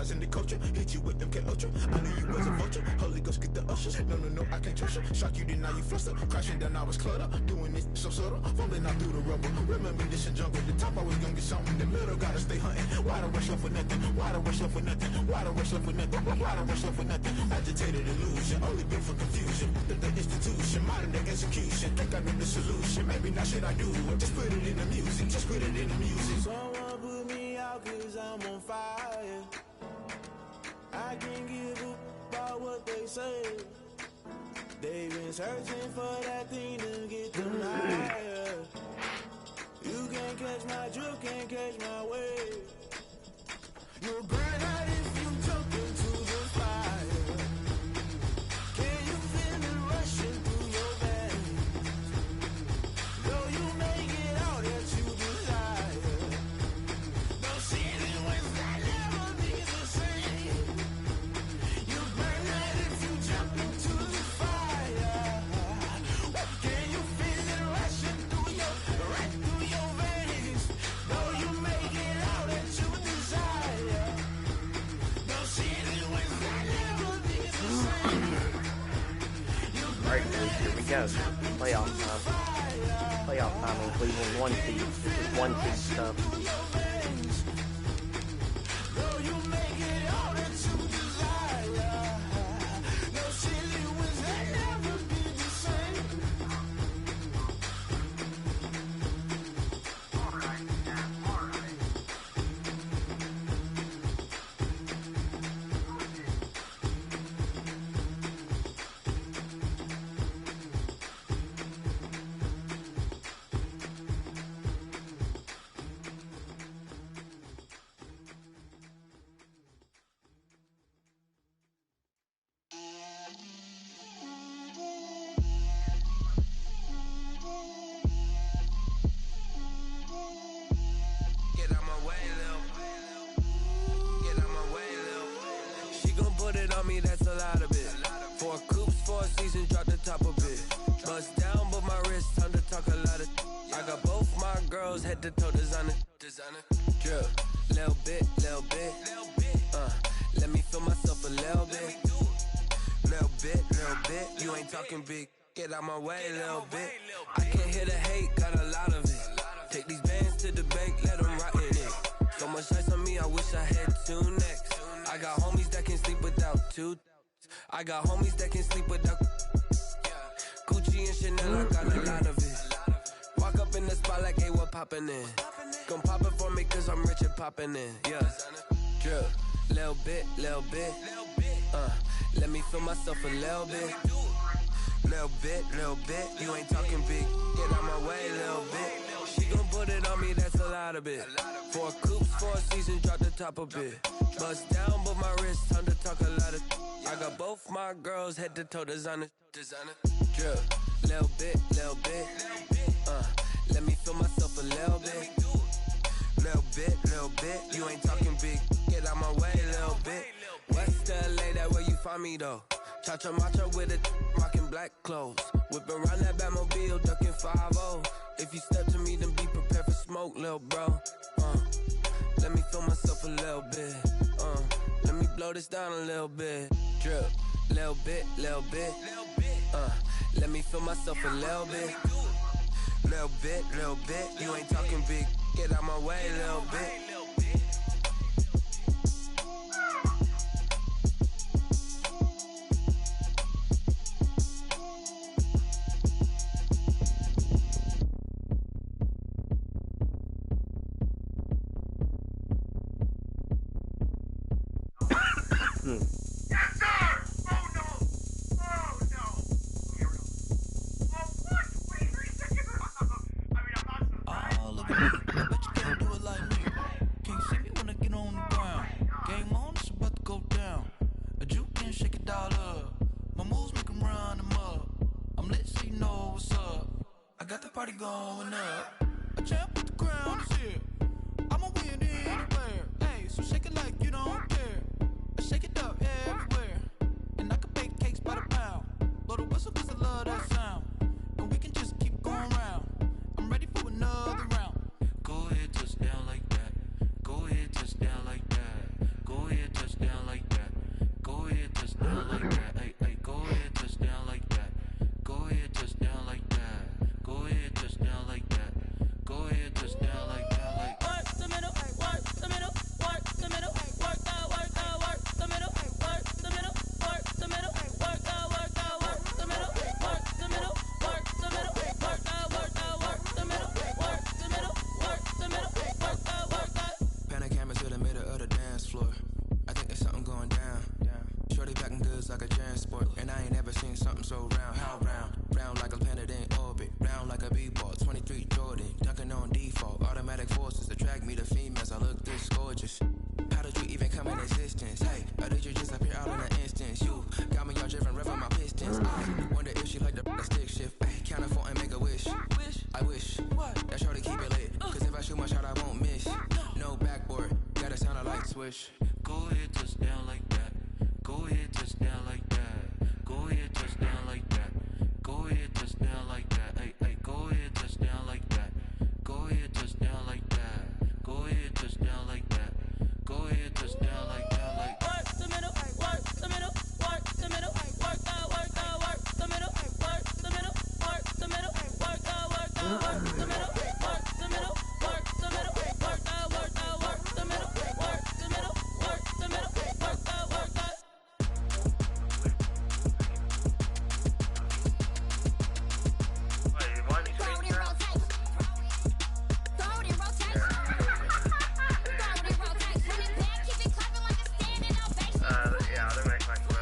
Criticizing the culture, hit you with them K-Ultra. I knew you was a vulture, Holy Ghost get the ushers. No, no, no, I can't trust you. Shock you, then now you fluster. Crashing down, I was cluttered. Doing this so subtle, fumbling out through the rubble. Remember this in jungle, the top always gonna get something. The middle gotta stay hunting. Why the rush up for nothing? Why the rush up for nothing? Why the rush up for nothing? Why the rush up for nothing? Agitated illusion, only built for confusion. The institution, modern day execution. Think I know the solution, maybe not shit I do. Just put it in the music, just put it in the music. Someone put me out cause I'm on fire. I can't give a about what they say. They've been searching for that thing to get them higher. You can't catch my drift, can't catch my wave. You'll burn out if you jump into the fire. Can you feel it rushing through your veins? Though you make it out that you desire. Don't see it when that never be the same. You burn out if you jump into the fire. Can you feel it rushing through your veins? Though you make it out that you desire. Don't see it when that never be the same. Alright, here we go. Playoff time. Playoff time in Cleveland. 1 seed. This is 1 seed stuff. Though you make it out that you desire. No silly wins that never be the same. Get out my way, Lil. Get out my way, Lil. She gon' put it on me, that's a lot of it. 4 coops, 4 seasons, drop the top a bit. Bust down, but my wrist, time to talk a lot of. I got both my girls, head to toe designer. Drip, little bit, little bit. Let me feel myself a little bit. Little bit, you ain't talking big. Get out my way, little bit. I can't hear the hate, got a lot of it. Take these bands to the bank, let them rot in it. So much ice on me, I wish I had 2 necks. I got homies that can sleep without 2. I got homies that can sleep without Gucci and Chanel, I got a lot of it. Walk up in the spot like, hey, what poppin' in? Gon' pop it for me cause I'm rich and poppin' in, yeah. Drip, little bit, little bit. Let me feel myself a little bit. Little bit, you ain't talking big. Get out my way, little bit. She gon' put it on me, that's a lot of it. 4 coops, 4 seasons, drop the top a bit. Bust down, but my wrist, time to talk a lot of. I got both my girls, head to toe designer. Drip, little bit, little bit. Let me feel myself a little bit. Little bit, you ain't talking big. Get out my way, little bit. West LA, that where you find me though. Cha-cha matcha with a rockin' black clothes. Whip around that Batmobile, ducking 5-0. If you step to me, then be prepared for smoke, lil' bro. Let me feel myself a little bit. Let me blow this down a little bit. Drip, little bit, little bit. Let me feel myself a little bit. Little bit, you ain't talking big. Get out my way, little bit. Touchdown like that. Go ahead, touchdown like that. Go ahead, touchdown. just like a transport. And I ain't never seen something so round. How round? Round like a planet in orbit. Round like a b-ball. 23 Jordan. Dunking on default. Automatic forces attract me to females. I look this gorgeous. How did you even come in existence? Hey, or did you just appear out in an instance? You got me all driven, revving my pistons. I wonder if she like the stick shift. Ay, count a four and make a wish. I wish that shorty keep it lit. Cause if I shoot my shot, I won't miss. No backboard, gotta sound a light switch. Go ahead, touch down like that. Go ahead, touch down like that. Go ahead, touch down like that. Go ahead, touch down like that. Hey, hey, go ahead, touch down like that. Go ahead, touch down like that. Go ahead, touch down like that. Go ahead, touch down like that, like work the middle, work the middle, work the middle, work the middle, work the middle, work the middle, work the middle, work the middle, work the middle, work the middle, work the middle, work the middle, work the middle, work the Wait, why did you make that? Yeah, they're making like a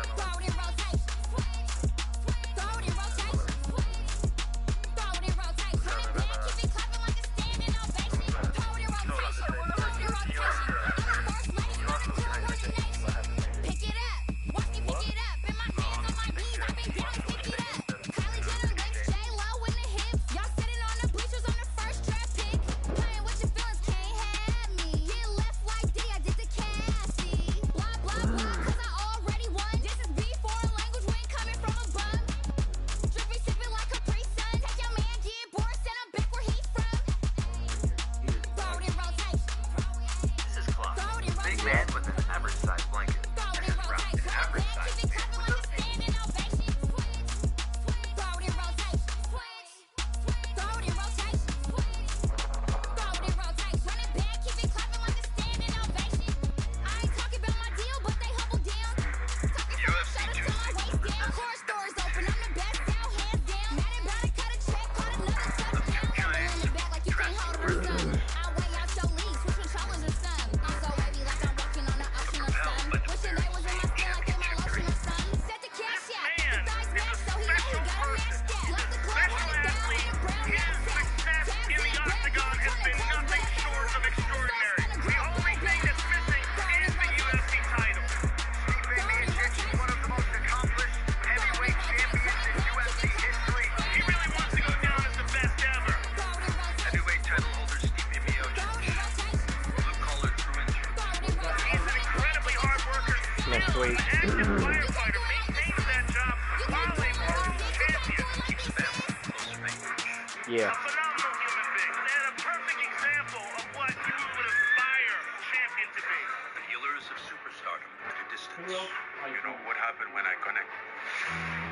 Yeah. A phenomenal human being and a perfect example of what you would aspire a champion to be. The healers of superstardom at a distance. You know what happened when I connect?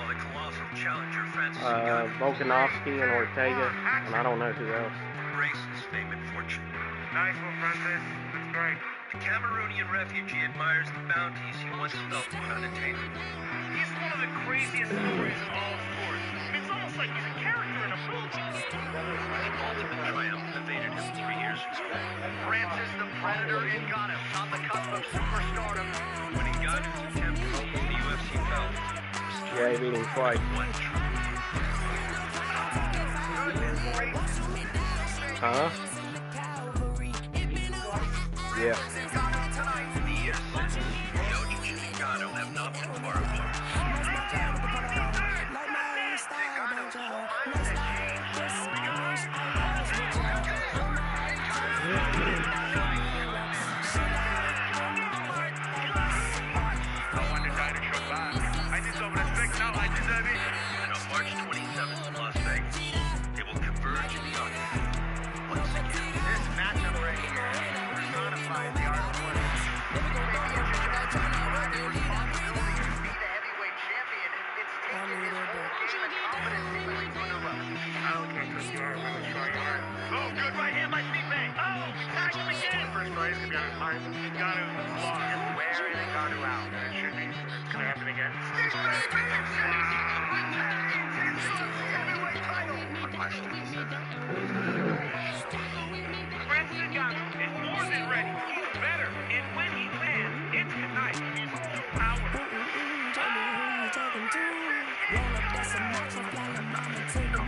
Well, the colossal challenger Francis Volkanovski and Ortega, and I don't know who else. embraced his fame and fortune. Nice one, Francis. That's great. The Cameroonian refugee admires the bounties he once felt were unattainable. He's one of the craziest stories in all of sports. It's almost like he's a character in a movie. The ultimate triumph evaded him 3 years ago. Francis the Predator Ngannou on the cusp of superstardom. When he got his attempt to open the UFC belt, Yeah, he beat him twice. one true. Huh? Yeah. The ascent, Yogi and Ngannou have not been far apart. And on March 27th in Las Vegas, they will converge in the octagon once again. This matchup right here personifies the art of winning. The responsibility to be the heavyweight champion, it's taken his whole game and confidence seemingly to another level. Okay, Chris, you are really strong. Oh, good right hand by Steve May. Oh, tagged him again. First place, to be honest, Ngannou lost his where and Ngannou out. And it should be. It's going to happen again. Steve May heavyweight title. Francis Ngannou is more than ready. He's better. And when he lands, it's tonight. He has an opportunity to.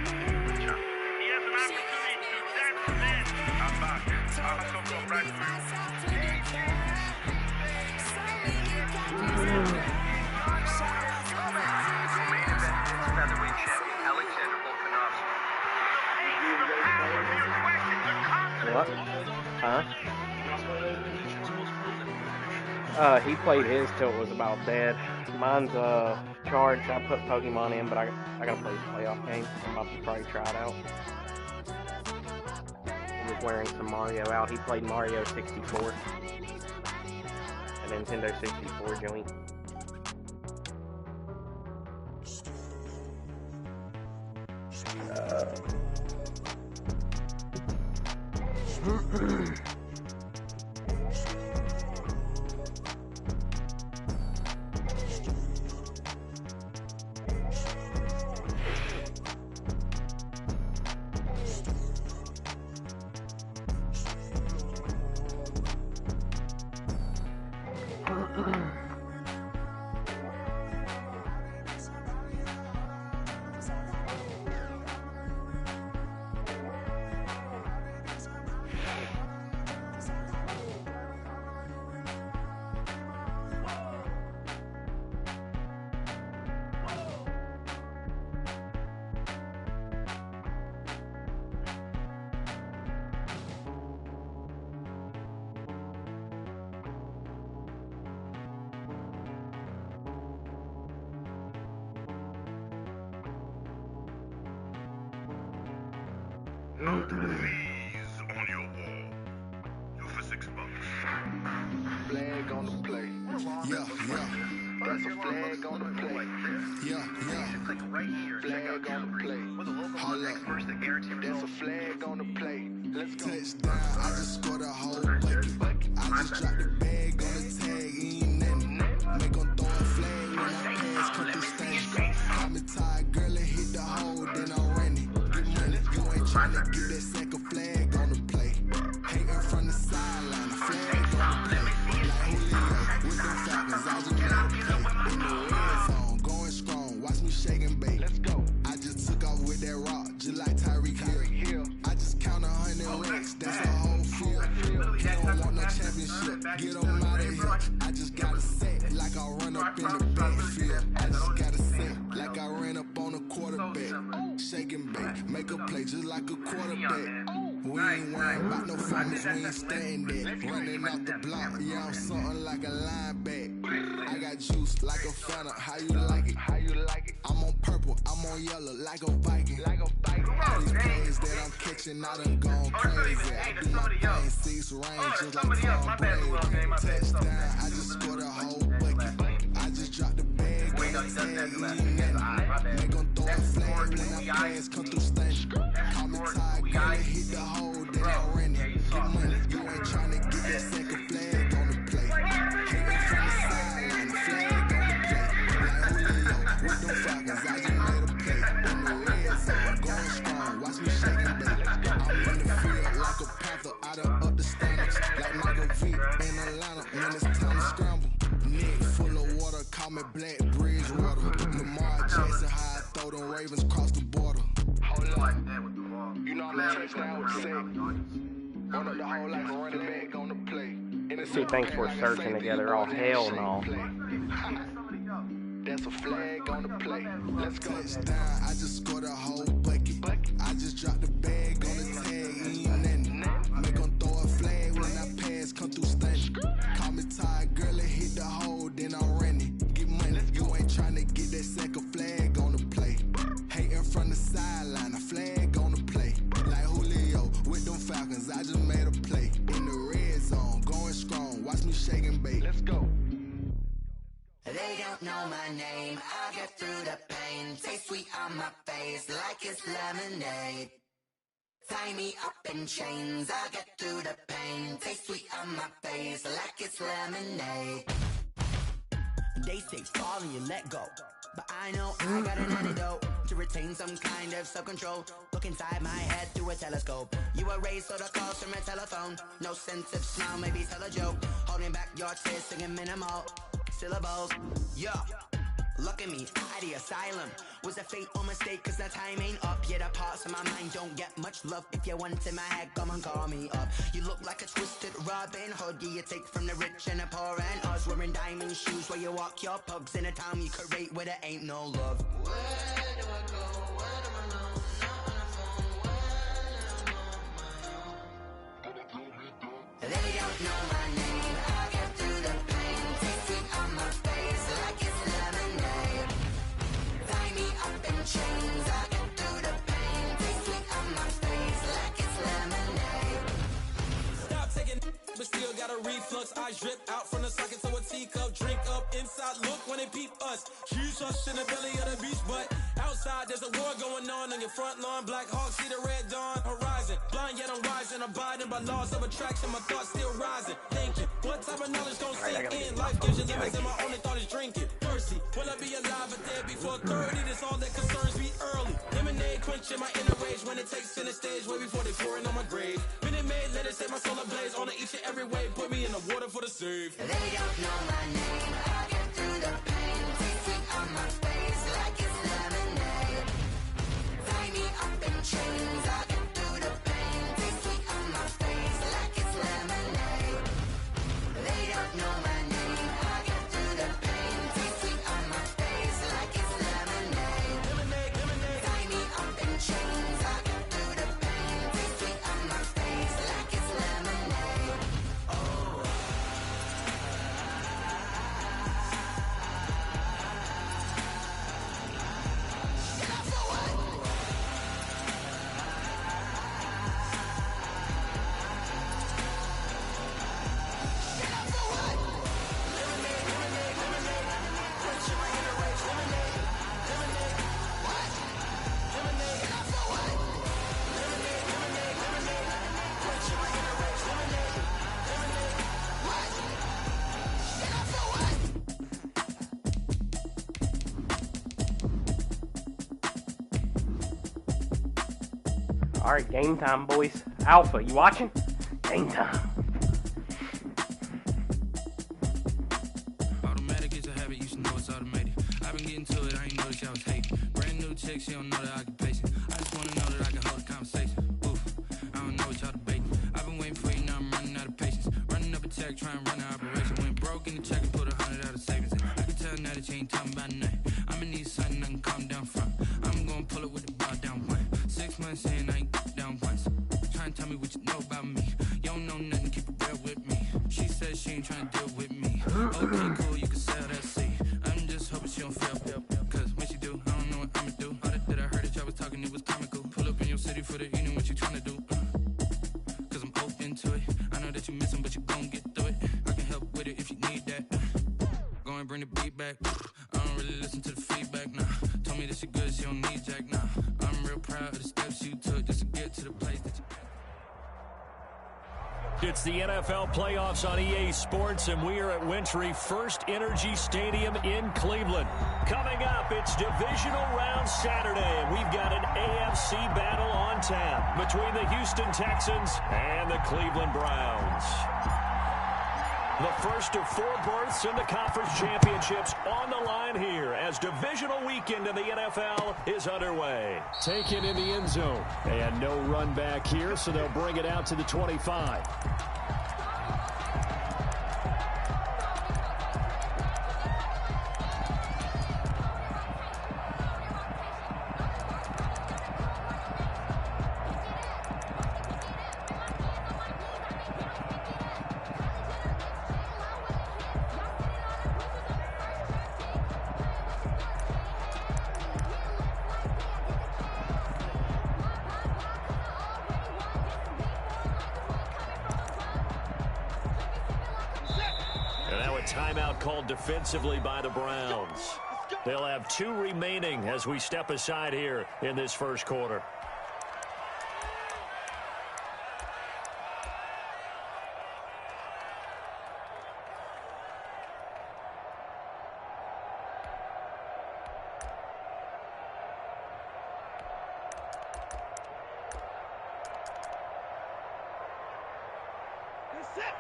That's it. I'm back. I'm so back to Co-main event is featherweight champion Alexander Volkanovski. The power to your question, the confidence. What? Huh? He played his till it was about dead. Mine's charged. I put Pokemon in, but I gotta play the playoff game. I'm about to probably try it out. He was wearing some Mario out. He played Mario 64. A Nintendo 64 joint. No degrees on your wall. Two for $6. Flag on the play. Yeah, yeah. That's a flag on the play. Yeah, yeah. Click right here. Check out Flag on the play. with a local Hold up. experts that guarantee That's a results. flag on the play. Let's go. Touchdown. I just scored a whole bucket. I just dropped the bag on the tag. Ain't nothing. Make 'em throw a flag when I pass. Come through stage. I'm a tired girl and hit the hole. Then I'm running. Get money. You ain't trying to get that second flag on the play. Hating from the sideline. The flag on the play. Like Julio with them Falcons. I just made a play. In the red zone. Going strong. Watch me shake and bake. Let's go. I just took off with that rock. Just like Tyreek Hill. I just count 100 racks. That's a whole field. He don't want no championship. Get him out of here. I just got to set like I run up in the backfield. I just got to set like I ran up on a quarterback. Shake and bake. Make a play just like a quarterback. We ain't worrying about no farmers, we ain't staying there. Running off the block, yeah, I'm something like a lineback. I got juice like a Fanta, how you like it? How you like it? I'm on purple, I'm on yellow, like a Viking. Like a Viking. All these plays that I'm catching, I done gone crazy. I do my thing, 6 range, just like Tom Brady. Touchdown, I just scored a whole bucket. I just dropped the bag, on the tag, ain't nothing. Make 'em throw a flag when I pass, come through station. Call me tired, girl, and hit the hole, then I ran it. Get money, you ain't tryna get that second flag on the play. Hating from the sideline, the flag on the play. Like Julio with them Falcons, I just made a play. In the red zone, going strong, watch me shake and bake. I'm in the field like a panther, I done up the standards. Like Michael V in Atlanta, when it's time to scramble. Neck full of water, call me Black Bridgewater. Lamar Jackson, how I throw them Ravens cross the border. Hold on. You know I'm a touchdown with the set. Run up the whole like a running back on the play. Two things we're searching together. Oh, hell no. That's a flag on the play. Let's go. Touchdown, I just scored a whole bucket. I just dropped the bag on the tag, ain't nothing. Make 'em throw a flag when I pass, come through stunning. Call me tired, girl, and hit the hole, then I'm running. Get money, you ain't tryna get that second flag on the play. Hating from the sideline, a flag on the play. Like Julio with them Falcons, I just made a play. In the red zone, going strong, watch me shake and bake. Let's go. They don't know my name, I'll get through the pain. Taste sweet on my face like it's lemonade. Tie me up in chains, I'll get through the pain. Taste sweet on my face like it's lemonade. They say fall and you let go, but I know I got an antidote to retain some kind of self-control. Look inside my head through a telescope. You erase all the calls from a telephone. No sense of smile, maybe tell a joke. Holding back your tears, singing minimal syllables. Yeah, Look at me, out of the asylum. Was a fate or mistake, cause the time ain't up. Yet the parts of my mind don't get much love. If you want in my head, come and call me up. You look like a twisted Robin Hood. Yeah, you take from the rich and the poor and us. Wearing diamond shoes where you walk your pugs. In a town you create where there ain't no love. Where do I go? Where am I alone? Not on the phone. When I'm on my own. They don't know my name. I get through the pain. Taste sweet on my face like it's lemonade. Tie me up in chains. I get through the pain. Taste sweet on my face like it's lemonade. Stop taking but still got a reflux. Eyes drip out from the socket to a teacup. Drink up inside, look when they peep us. Shoes us in the belly of the beach, but outside there's a war going on your front lawn. Black Hawk, see the red dawn horizon. Blind yet I'm rising, abiding by laws of attraction. My thoughts still rising, thinking what type of knowledge gon' sink in? Life gives you limits and my only thought is drinking. Thirsty, will I be alive or dead before 30? That's all that concerns me early. Lemonade quenching my inner rage when it takes center stage way before they pour it on my grave. Minute Maid, let it set my soul ablaze on each and every way. Put me in the water for the save. They don't know my name. I get through the pain. Taste sweet on my face like it's lemonade. Tie me up in chains. I get through the pain. Taste sweet on my face like it's lemonade. They don't know my name. I get through the pain. Taste sweet on my face like it's lemonade. Lemonade, lemonade. Tie me up in chains. I get through the pain. Taste sweet on my face like it's lemonade. Oh. Alright, game time, boys. Alpha, you watching? Game time. Automatic is a habit, you should know it's automated. I've been getting to it, I ain't noticed y'all was hating. Brand new chick, she don't know the occupation. I just wanna know that I can hold a conversation. Oof, I don't know what y'all debating. I've been waiting for you, now I'm running out of patience. Running up a check, trying to run an operation. Went broke in the check and put 100 out of savings. I can tell now that you ain't talking about nothing. I'ma need something I can calm down from. I'm gonna pull it with the bar down one. 6 months in, I ain't down once. Trying to tell me what you know about me. You don't know nothing, keep it real with me. She says she ain't trying to deal with me. Okay, cool, you can sell that seed. I'm just hoping she don't fail. Cause when she do, I don't know what I'ma do. All that I heard that y'all was talking, it was comical. Pull up in your city for the evening, what you trying to do? Cause I'm open to it. I know that you miss him, but you gon' get through it. I can help with it if you need that. Go and bring the beat back. I don't really listen to the feedback, nah. Told me that she good, she don't need Jack, nah. I'm real proud of the steps you took just to get to the place that you... It's the NFL playoffs on EA Sports, and we are at Wintry First Energy Stadium in Cleveland. Coming up, it's Divisional Round Saturday, and we've got an AFC battle on tap between the Houston Texans and the Cleveland Browns. The first of 4 berths in the conference championships on the line here as divisional weekend in the NFL is underway. Taken in the end zone. And no run back here, so they'll bring it out to the 25. Timeout called defensively by the Browns. They'll have 2 remaining as we step aside here in this first quarter. Check.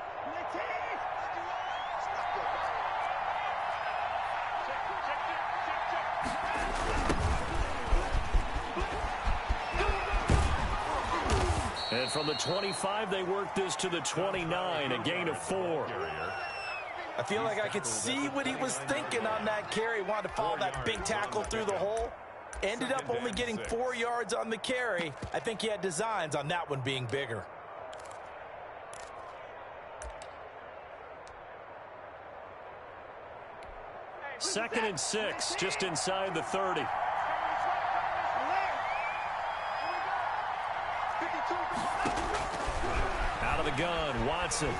And from the 25, they work this to the 29, a gain of 4. I feel like I could see what he was thinking on that carry. Wanted to follow that big tackle through the hole. Ended up only getting 4 yards on the carry. I think he had designs on that one being bigger. Second and 6, just inside the 30. Out of the gun, Watson.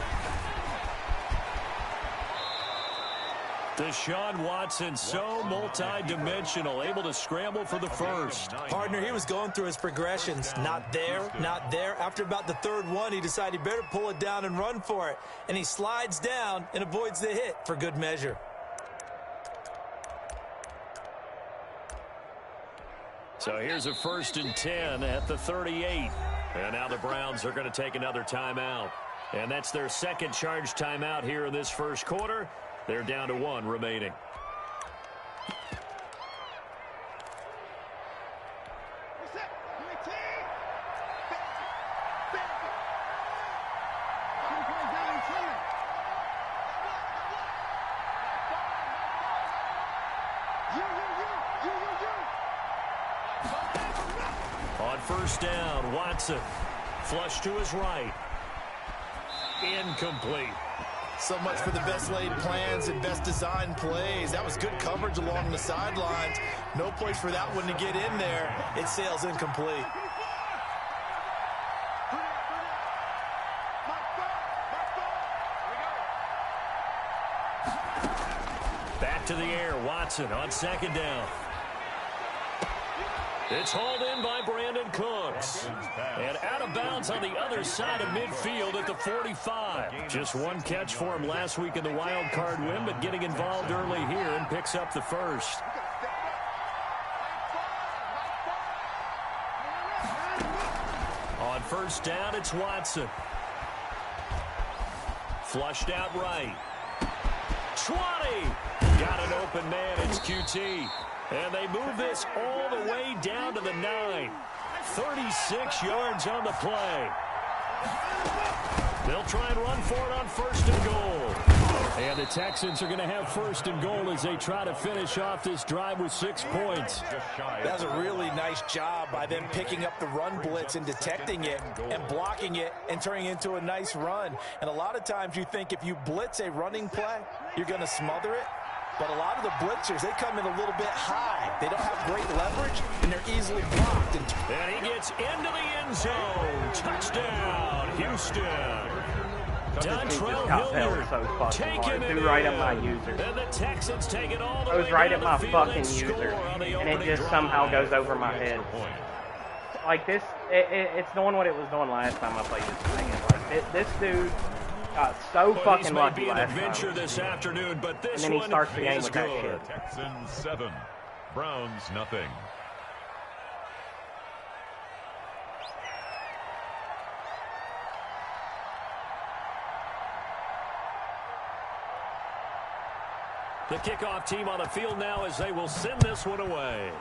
Deshaun Watson, so multi-dimensional, able to scramble for the first. Partner, he was going through his progressions. Not there, not there. After about the third one, he decided he better pull it down and run for it. And he slides down and avoids the hit for good measure. So here's a 1st and 10 at the 38. And now the Browns are going to take another timeout. And that's their second charge timeout here in this first quarter. They're down to 1 remaining. On first down, Watson. Flush to his right. Incomplete. So much for the best laid plans and best designed plays. That was good coverage along the sidelines. No place for that one to get in there. It sails incomplete. Back to the air, Watson on second down. It's hauled in by Brandon Cooks. And out of bounds on the other side of midfield at the 45. Just one catch for him last week in the wild card win, but getting involved early here and picks up the first. On first down, it's Watson. Flushed out right. 20! Got an open man, it's QT. And they move this all the way down to the 9. 36 yards on the play. They'll try and run for it on 1st and goal. And the Texans are going to have 1st and goal as they try to finish off this drive with 6 points. That was a really nice job by them picking up the run blitz and detecting it and blocking it and turning it into a nice run. And a lot of times you think if you blitz a running play, you're going to smother it. But a lot of the blitzers, they come in a little bit high. They don't have great leverage, and they're easily blocked. And he gets into the end zone. Touchdown, Houston. Dontrell Hilliard taking it right at my user. And the Texans take it all the way I was right down at my the field fucking and user, and it just somehow goes over my head. Like this, it's doing what it was doing last time I played this thing. Like this dude got so fucking lucky last time. This afternoon, but this and then he starts the game with that good. shit. Texans 7, Browns nothing. The kickoff team on the field now as they will send this one away.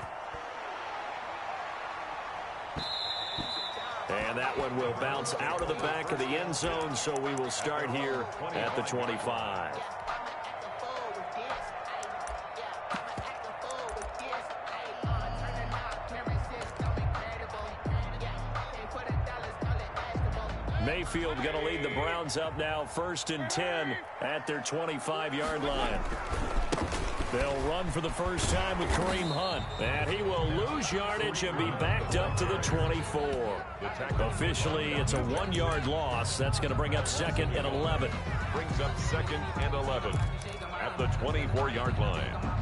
And that one will bounce out of the back of the end zone, so we will start here at the 25. Mayfield going to lead the Browns up now, 1st and 10 at their 25-yard line. They'll run for the first time with Kareem Hunt. And he will lose yardage and be backed up to the 24. Officially, it's a 1-yard loss. That's going to bring up 2nd and 11. Brings up 2nd and 11 at the 24-yard line.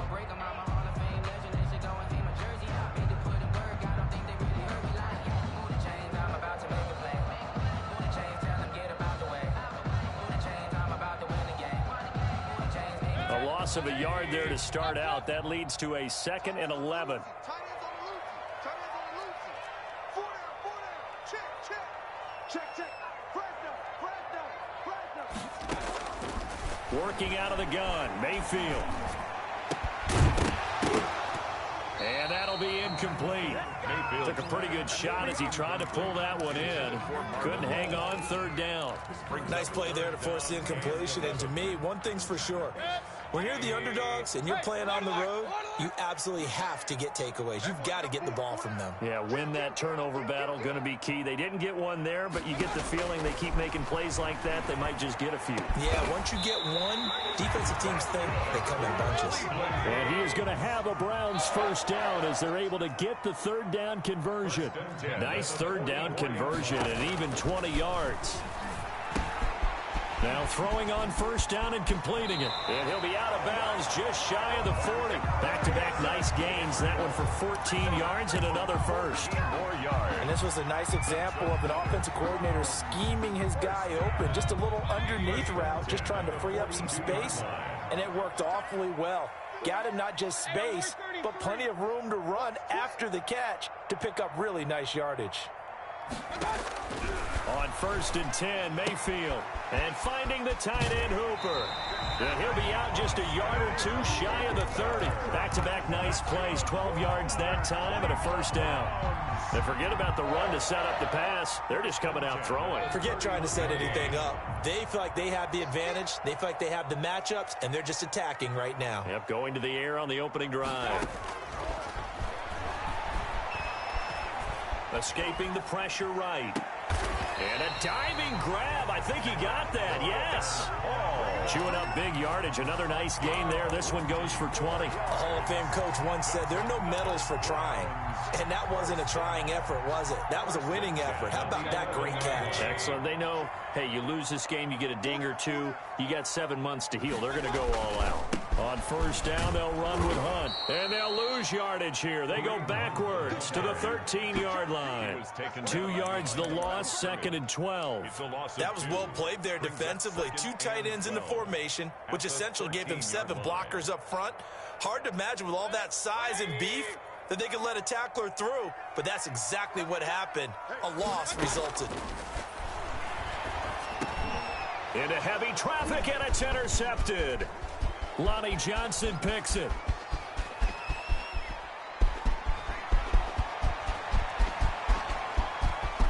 Of a yard there to start out. That leads to a 2nd and 11. Working out of the gun, Mayfield. And that'll be incomplete. Took a pretty good shot as he tried to pull that one in. Couldn't hang on third down. Nice play there to force the incompletion. And to me, one thing's for sure. When you're the underdogs and you're playing on the road, you absolutely have to get takeaways. You've got to get the ball from them. Yeah, win that turnover battle, going to be key. They didn't get one there, but you get the feeling they keep making plays like that, they might just get a few. Yeah, once you get one, defensive teams think they come in bunches. And he is going to have a Browns first down as they're able to get the third down conversion. Nice third down conversion and even 20 yards. Now throwing on first down and completing it. And he'll be out of bounds just shy of the 40. Back-to-back nice gains. That one for 14 yards and another first. And this was a nice example of an offensive coordinator scheming his guy open. Just a little underneath route, just trying to free up some space. And it worked awfully well. Got him not just space, but plenty of room to run after the catch to pick up really nice yardage. On first and 10, Mayfield. And finding the tight end, Hooper. And he'll be out just a yard or two shy of the 30. Back-to-back nice plays. 12 yards that time and a first down. And forget about the run to set up the pass. They're just coming out throwing. Forget trying to set anything up. They feel like they have the advantage. They feel like they have the matchups, and they're just attacking right now. Yep, going to the air on the opening drive. Escaping the pressure right. And a diving grab. I think he got that. Yes. Chewing up big yardage. Another nice gain there. This one goes for 20. A Hall of Fame coach once said there are no medals for trying. And that wasn't a trying effort, was it? That was a winning effort. How about that great catch? Excellent. They know, hey, you lose this game, you get a ding or two. You got 7 months to heal. They're going to go all out. On first down, they'll run with Hunt. And they'll lose yardage here. They go backwards to the 13-yard line. 2 yards the loss, second and 12. That was well played there defensively. 2 tight ends in the formation, which essentially gave them 7 blockers up front. Hard to imagine with all that size and beef that they could let a tackler through, but that's exactly what happened. A loss resulted. Into heavy traffic, and it's intercepted. Lonnie Johnson picks it.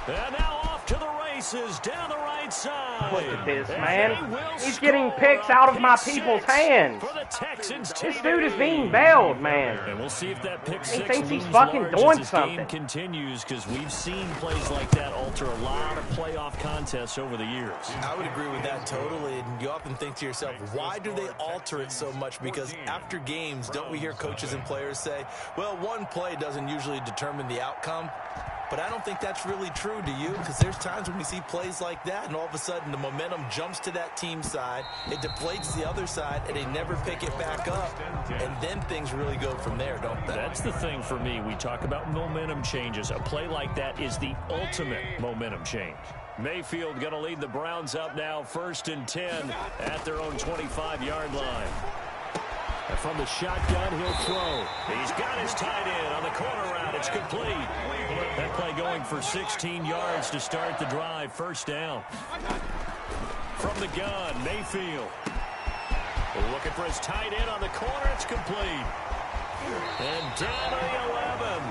And now off to the races, down the right side. Look at this, man. He's getting picks out of my people's hands. For the Texans, this dude is being bailed, man. And we'll see if that pick six he thinks he's looms fucking large doing as this something. game continues, because we've seen plays like that alter a lot of playoff contests over the years. I would agree with that totally, and you often think to yourself, why do they alter it so much? Because after games, don't we hear coaches and players say, well, one play doesn't usually determine the outcome? But I don't think that's really true, do you? Because there's times when we see plays like that, and all of a sudden the momentum jumps to that team side, it deflates the other side, and they never pick it back up. And then things really go from there, don't they? That's the thing for me. We talk about momentum changes. A play like that is the ultimate momentum change. Mayfield going to lead the Browns up now, first and 10 at their own 25-yard line. And from the shotgun, he'll throw. He's got his tight end on the corner route. It's complete. That play going for 16 yards to start the drive. First down. From the gun, Mayfield. Looking for his tight end on the corner. It's complete. And down to the 11.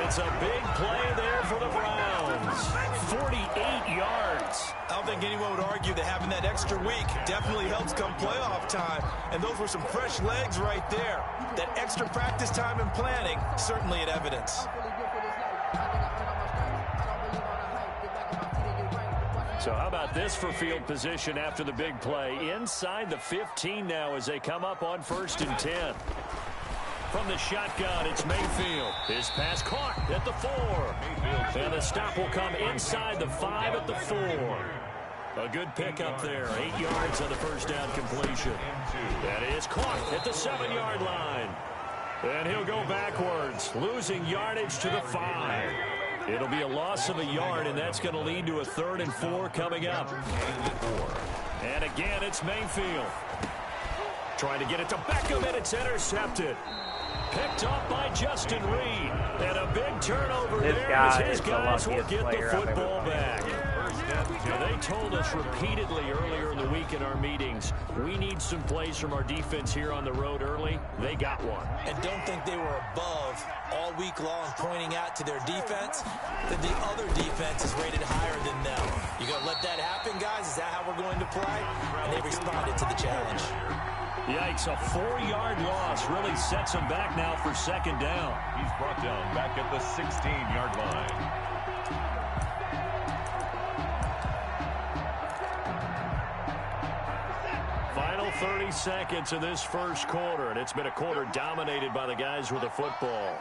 It's a big play there for the Browns. 48 yards. I don't think anyone would argue that having that extra week definitely helps come playoff time. And those were some fresh legs right there. That extra practice time and planning, certainly an evidence. So how about this for field position after the big play? Inside the 15 now as they come up on first and 10. From the shotgun, it's Mayfield. His pass caught at the 4. And the stop will come inside the 5 at the 4. A good pickup there. 8 yards on the first down completion. That is caught at the 7-yard line. And he'll go backwards, losing yardage to the 5. It'll be a loss of a yard, and that's going to lead to a 3rd and 4 coming up. And again, it's Mayfield. Trying to get it to Beckham, and it's intercepted. Picked off by Justin Reed. And a big turnover this there guy as his is the guys will luckiest get the player I've ever football played. back. Yeah, they told us repeatedly earlier in the week in our meetings, we need some plays from our defense here on the road early. They got one. And don't think they were above all week long pointing out to their defense that the other defense is rated higher than them. You going to let that happen, guys? Is that how we're going to play? And they responded to the challenge. Yikes, a 4-yard loss really sets him back now for second down. He's brought down back at the 16-yard line. Final 30 seconds of this first quarter, and it's been a quarter dominated by the guys with the football.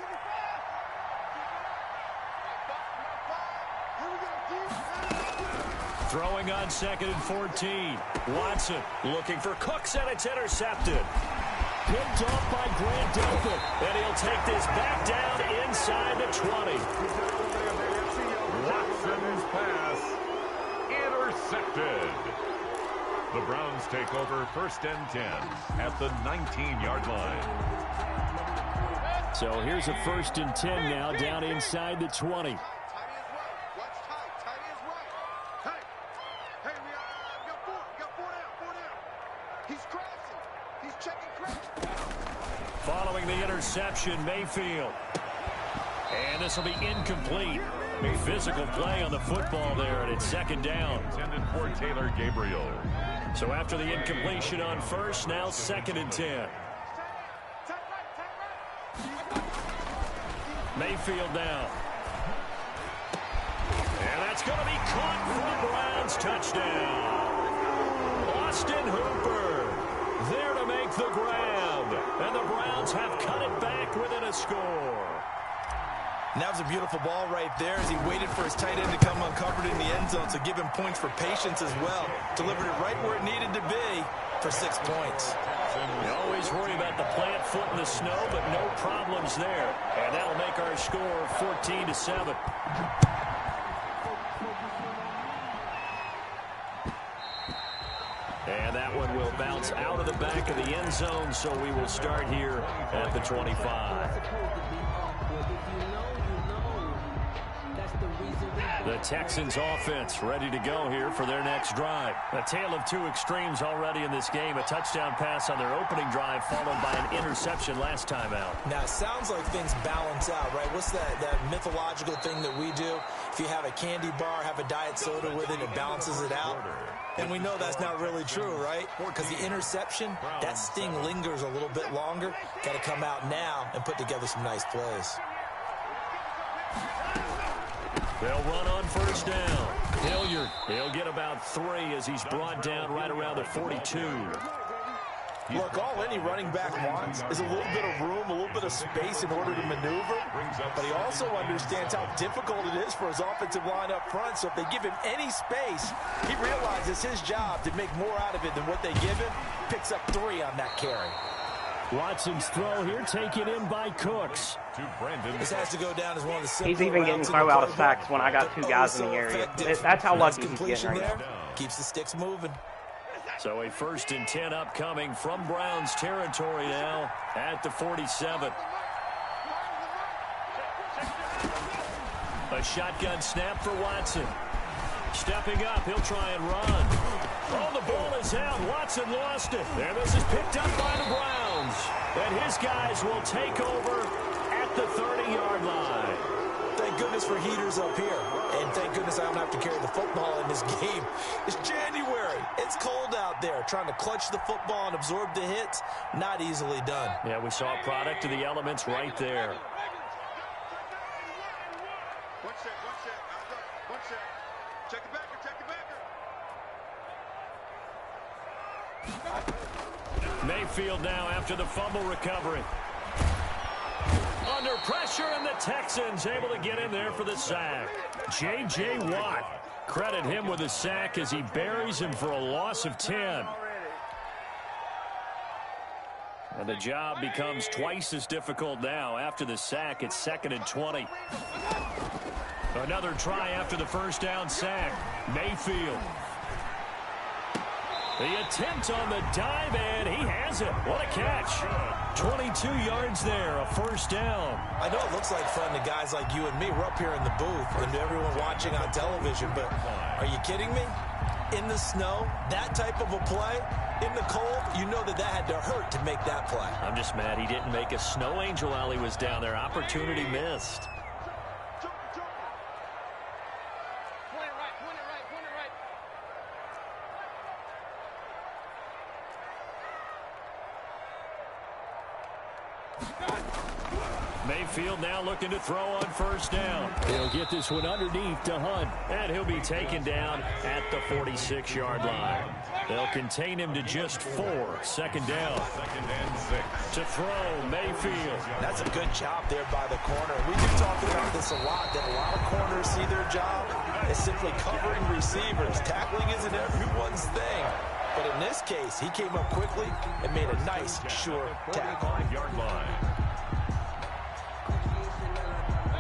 Throwing on 2nd and 14. Watson looking for Cooks, and it's intercepted. Picked off by Grant Delpit, and he'll take this back down inside the 20. Watson's pass intercepted. The Browns take over 1st and 10 at the 19-yard line. So here's a 1st and 10 now down inside the 20. Following the interception, Mayfield. And this will be incomplete. A physical play on the football there, and it's 2nd down. Intended for Taylor Gabriel. So after the incompletion on 1st, now 2nd and 10. Mayfield now. And that's going to be caught for the Browns. Touchdown. Austin Hooper there to make the grab. And the Browns have cut it back within a score. And that was a beautiful ball right there as he waited for his tight end to come uncovered in the end zone, so give him points for patience as well. Delivered it right where it needed to be for 6 points. You always worry about the plant foot in the snow, but no problems there. And that'll make our score 14-7. And that one will bounce out of the back of the end zone, so we will start here at the 25. The Texans offense ready to go here for their next drive. A tale of two extremes already in this game. A touchdown pass on their opening drive followed by an interception last time out. Now, it sounds like things balance out, right? What's that mythological thing that we do? If you have a candy bar, have a diet soda with it, it balances it out. And we know that's not really true, right? Because the interception, that sting lingers a little bit longer. Got to come out now and put together some nice plays. They'll run on 1st down. Hilliard, he'll get about 3 as he's brought down right around the 42. Look, all any running back wants is a little bit of room, a little bit of space in order to maneuver. But he also understands how difficult it is for his offensive line up front. So if they give him any space, he realizes his job to make more out of it than what they give him. Picks up 3 on that carry. Watson's throw here taken in by Cooks. This has to go down as one of the simple. He's even getting throw out of sacks when I got 2 guys in the area. That's how lucky he's getting right now. Keeps the sticks moving. So a 1st and 10 upcoming from Browns territory now at the 47. A shotgun snap for Watson. Stepping up, he'll try and run. Oh, the ball is out. Watson lost it. And this is picked up by the Browns. And his guys will take over at the 30-yard line. Thank goodness for heaters up here. And thank goodness I don't have to carry the football in this game. It's January. It's cold out there. Trying to clutch the football and absorb the hits, not easily done. Yeah, we saw a product of the elements right there. One sec. Check the backer. Mayfield now after the fumble recovery. Under pressure, and the Texans able to get in there for the sack. J.J. Watt, credit him with a sack as he buries him for a loss of 10. And the job becomes twice as difficult now. After the sack, it's 2nd and 20. Another try after the 1st down sack. Mayfield. The attempt on the dive, and he has it. What a catch. 22 yards there, a first down. I know it looks like fun to guys like you and me. We're up here in the booth and to everyone watching on television, but are you kidding me? In the snow, that type of a play, in the cold, you know that had to hurt to make that play. I'm just mad he didn't make a snow angel while he was down there. Opportunity missed. Mayfield now looking to throw on first down. He'll get this one underneath to Hunt, and he'll be taken down at the 46-yard line. They'll contain him to just 4. Second down. To throw, Mayfield. That's a good job there by the corner. We've been talking about this a lot, that a lot of corners see their job as simply covering receivers. Tackling isn't everyone's thing. But in this case, he came up quickly and made a nice, sure tackle. 5-yard line.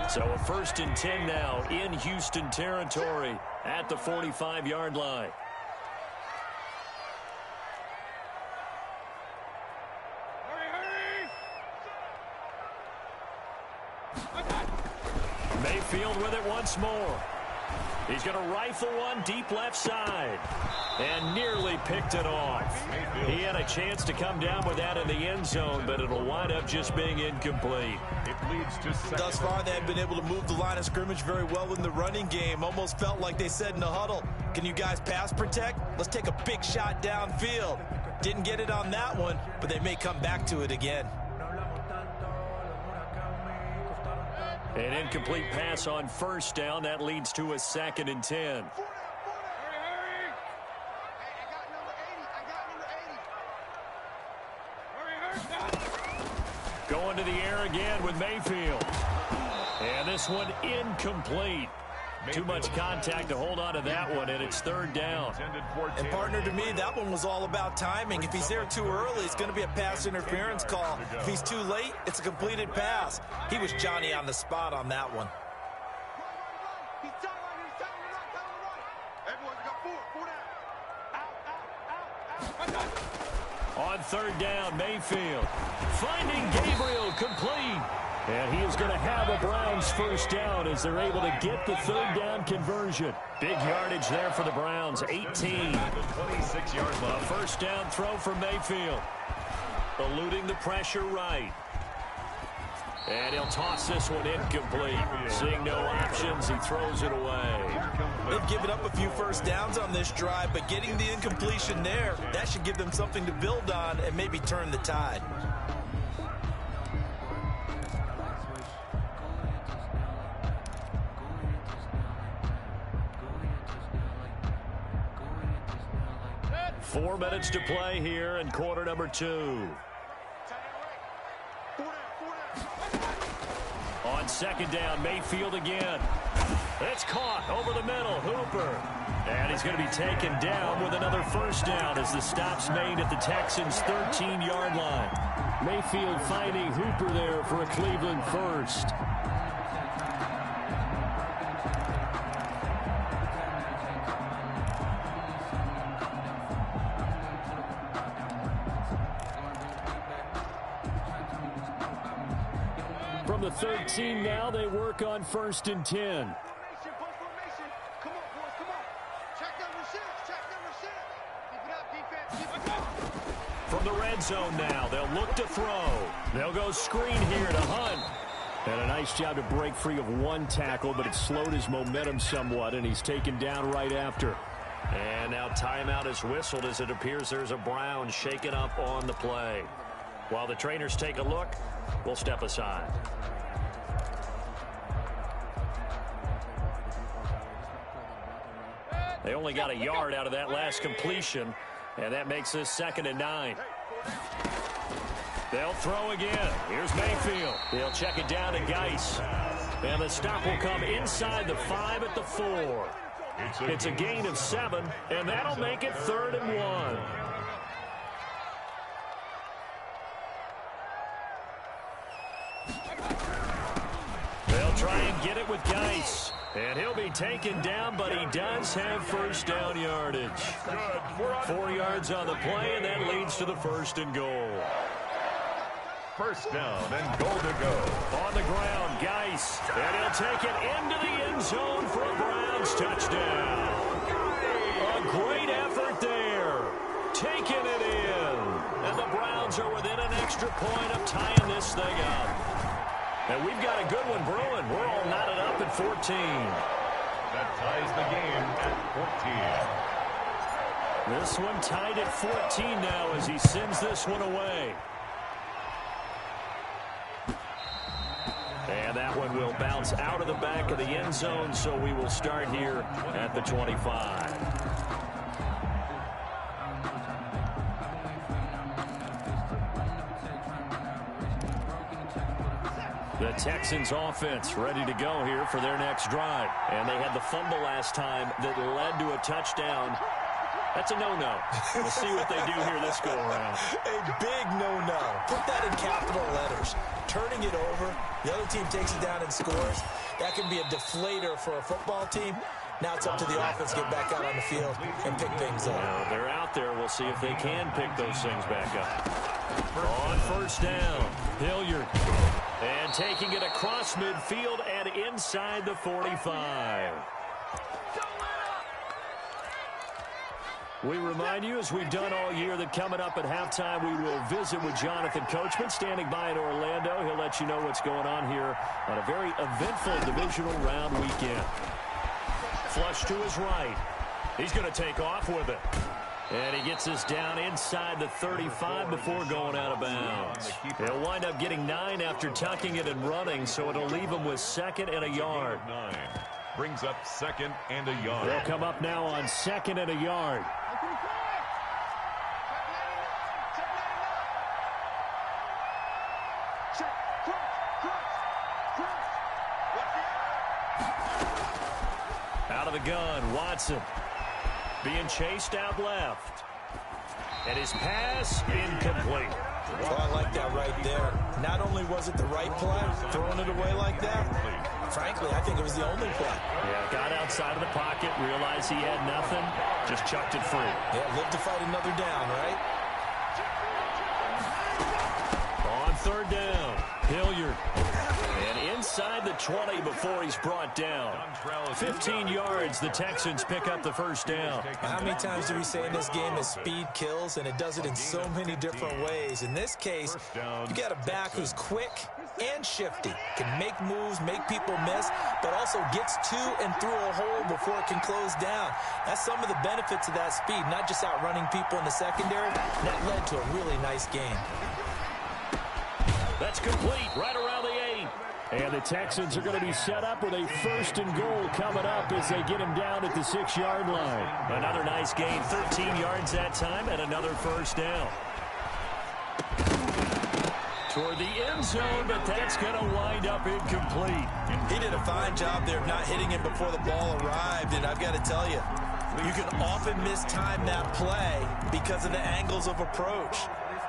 So a 1st and 10 now in Houston territory at the 45-yard line. Mayfield with it once more. He's going to rifle one deep left side. And nearly picked it off. He had a chance to come down with that in the end zone, but it'll wind up just being incomplete. It leads to Thus far, they have been able to move the line of scrimmage very well in the running game. Almost felt like they said in the huddle, can you guys pass protect? Let's take a big shot downfield. Didn't get it on that one, but they may come back to it again. An incomplete pass on first down. That leads to a 2nd and 10. Going to the air again with Mayfield. And this one incomplete. Too much contact to hold on to that one, and it's 3rd down. And partner, to me, that one was all about timing. If he's there too early, it's going to be a pass interference call. If he's too late, it's a completed pass. He was Johnny on the spot on that one. On 3rd down, Mayfield finding Gabriel complete. And he is going to have a Browns first down as they're able to get the 3rd down conversion. Big yardage there for the Browns, 18. 26-yard line. A first down throw for Mayfield. Eluding the pressure right. And he'll toss this one incomplete. Seeing no options, he throws it away. They've given up a few first downs on this drive, but getting the incompletion there, that should give them something to build on and maybe turn the tide. Four minutes to play here in quarter number 2. On 2nd down, Mayfield again. It's caught over the middle, Hooper. And he's going to be taken down with another first down as the stop's made at the Texans' 13-yard line. Mayfield finding Hooper there for a Cleveland first. From the 13 now, they work on 1st and 10. From the red zone now, they'll look to throw. They'll go screen here to Hunt. And a nice job to break free of one tackle, but it slowed his momentum somewhat, and he's taken down right after. And now timeout is whistled as it appears there's a Brown shaken up on the play. While the trainers take a look, we'll step aside. They only got a yard out of that last completion, and that makes this 2nd and 9. They'll throw again. Here's Mayfield. They'll check it down to Geis. And the stop will come inside the 5 at the 4. It's a gain of 7, and that'll make it 3rd and 1. They'll try and get it with Geis. And he'll be taken down, but he does have first down yardage. 4 yards on the play, and that leads to the 1st and goal. First down and goal to go. On the ground, Geis. And he'll take it into the end zone for a Browns touchdown. A great effort there. Taking it in. And the Browns are within an extra point of tying this thing up. And we've got a good one brewing. We're all knotted up at 14. That ties the game at 14. This one tied at 14 now as he sends this one away. And that one will bounce out of the back of the end zone, so we will start here at the 25. The Texans offense ready to go here for their next drive. And they had the fumble last time that led to a touchdown. That's a no-no. We'll see what they do here this go-around. A big no-no. Put that in capital letters. Turning it over, the other team takes it down and scores. That can be a deflator for a football team. Now it's up to the offense to get back out on the field and pick things up. Well, they're out there. We'll see if they can pick those things back up. On first down, Hilliard. And taking it across midfield and inside the 45. We remind you, as we've done all year, that coming up at halftime, we will visit with Jonathan Coachman, standing by in Orlando. He'll let you know what's going on here on a very eventful divisional round weekend. Flush to his right. He's going to take off with it. And he gets us down inside the 35 before going out of bounds. He'll wind up getting 9 after tucking it and running, so it'll leave him with 2nd and a yard. 9 brings up 2nd and a yard. They'll come up now on 2nd and a yard. Out of the gun, Watson. Being chased out left. And his pass incomplete. Well, I like that right there. Not only was it the right play, throwing it away like that, frankly, I think it was the only play. Yeah, got outside of the pocket, realized he had nothing, just chucked it free. Yeah, live to fight another down, right? On 3rd down, Hilliard. And inside the 20 before he's brought down. 15 yards, the Texans pick up the 1st down. How many times do we say in this game that speed kills, and it does it in so many different ways? In this case, you got a back who's quick and shifty, can make moves, make people miss, but also gets to and through a hole before it can close down. That's some of the benefits of that speed, not just outrunning people in the secondary. That led to a really nice game. That's complete, right around the 8. And the Texans are going to be set up with a 1st and goal coming up as they get him down at the 6-yard line. Another nice gain, 13 yards that time, and another 1st down. Toward the end zone, but that's going to wind up incomplete. He did a fine job there of not hitting him before the ball arrived, and I've got to tell you, you can often mistime that play because of the angles of approach.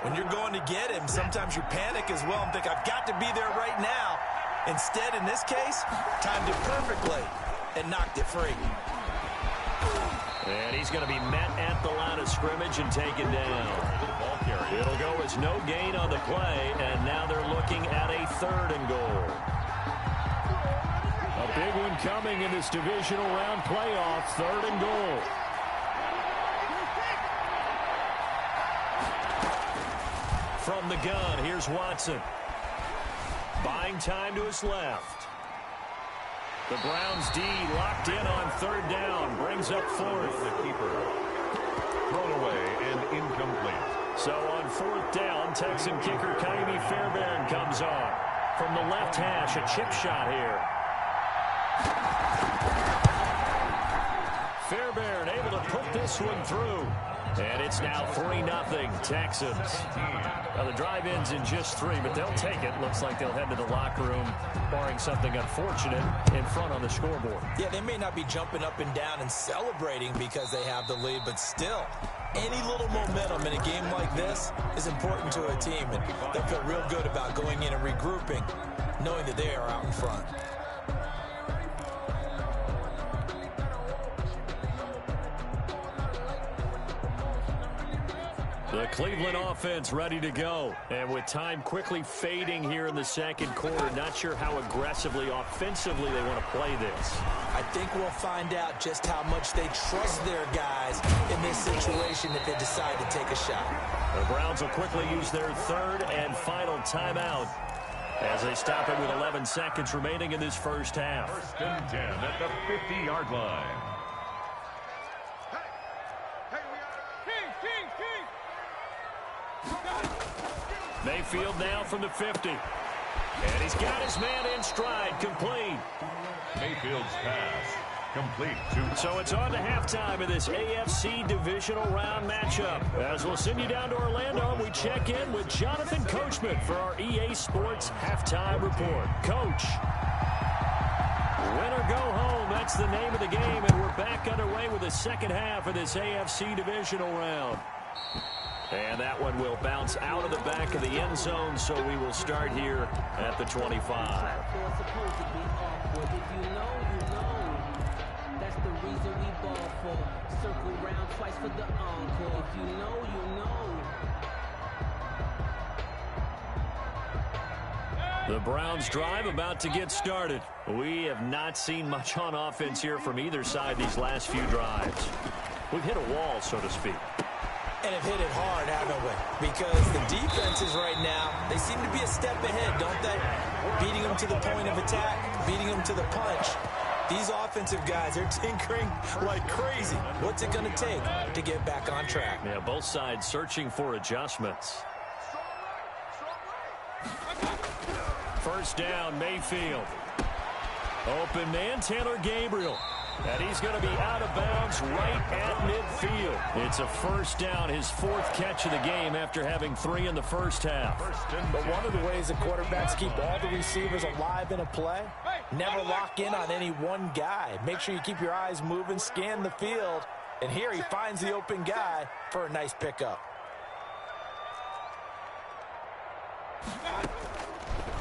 When you're going to get him, sometimes you panic as well and think, I've got to be there right now. Instead, in this case, timed it perfectly and knocked it free. And he's going to be met at the line of scrimmage and taken down. It'll go as no gain on the play, and now they're looking at a 3rd and goal. A big one coming in this divisional round playoff, 3rd and goal. From the gun, here's Watson. Buying time to his left. The Browns D locked in on 3rd down. Brings up 4th. The keeper. Thrown away and incomplete. So on 4th down, Texan kicker Kaimi Fairbairn comes on. From the left hash, a chip shot here. Fairbairn able to put this one through. And it's now 3-0 Texans. Now the drive ends in just 3, but they'll take it. Looks like they'll head to the locker room, barring something unfortunate, in front on the scoreboard. Yeah, they may not be jumping up and down and celebrating because they have the lead, but still, any little momentum in a game like this is important to a team, and they'll feel real good about going in and regrouping, knowing that they are out in front. The Cleveland offense ready to go. And with time quickly fading here in the second quarter, not sure how aggressively, offensively they want to play this. I think we'll find out just how much they trust their guys in this situation if they decide to take a shot. The Browns will quickly use their third and final timeout as they stop it with 11 seconds remaining in this first half. First and 10 at the 50-yard line. Mayfield now from the 50. And he's got his man in stride, complete. Mayfield's pass, complete to... So it's on to halftime of this AFC divisional round matchup. As we'll send you down to Orlando, we check in with Jonathan Coachman for our EA Sports Halftime Report. Coach. Win or go home, that's the name of the game, and we're back underway with the second half of this AFC divisional round. And that one will bounce out of the back of the end zone, so we will start here at the 25. If you know, you know. That's the reason we ball for. Circle round twice for the encore. If you know, you know. The Browns drive about to get started. We have not seen much on offense here from either side these last few drives. We've hit a wall, so to speak. And have hit it hard, haven't we? Because the defenses right now, they seem to be a step ahead, don't they? Beating them to the point of attack, beating them to the punch. These offensive guys, they're tinkering like crazy. What's it going to take to get back on track? Yeah, both sides searching for adjustments. First down, Mayfield. Open man, Taylor Gabriel. And he's going to be out of bounds right at midfield. It's a first down, his fourth catch of the game after having 3 in the first half. But one of the ways that quarterbacks keep all the receivers alive in a play, never lock in on any one guy. Make sure you keep your eyes moving, scan the field. And here he finds the open guy for a nice pickup.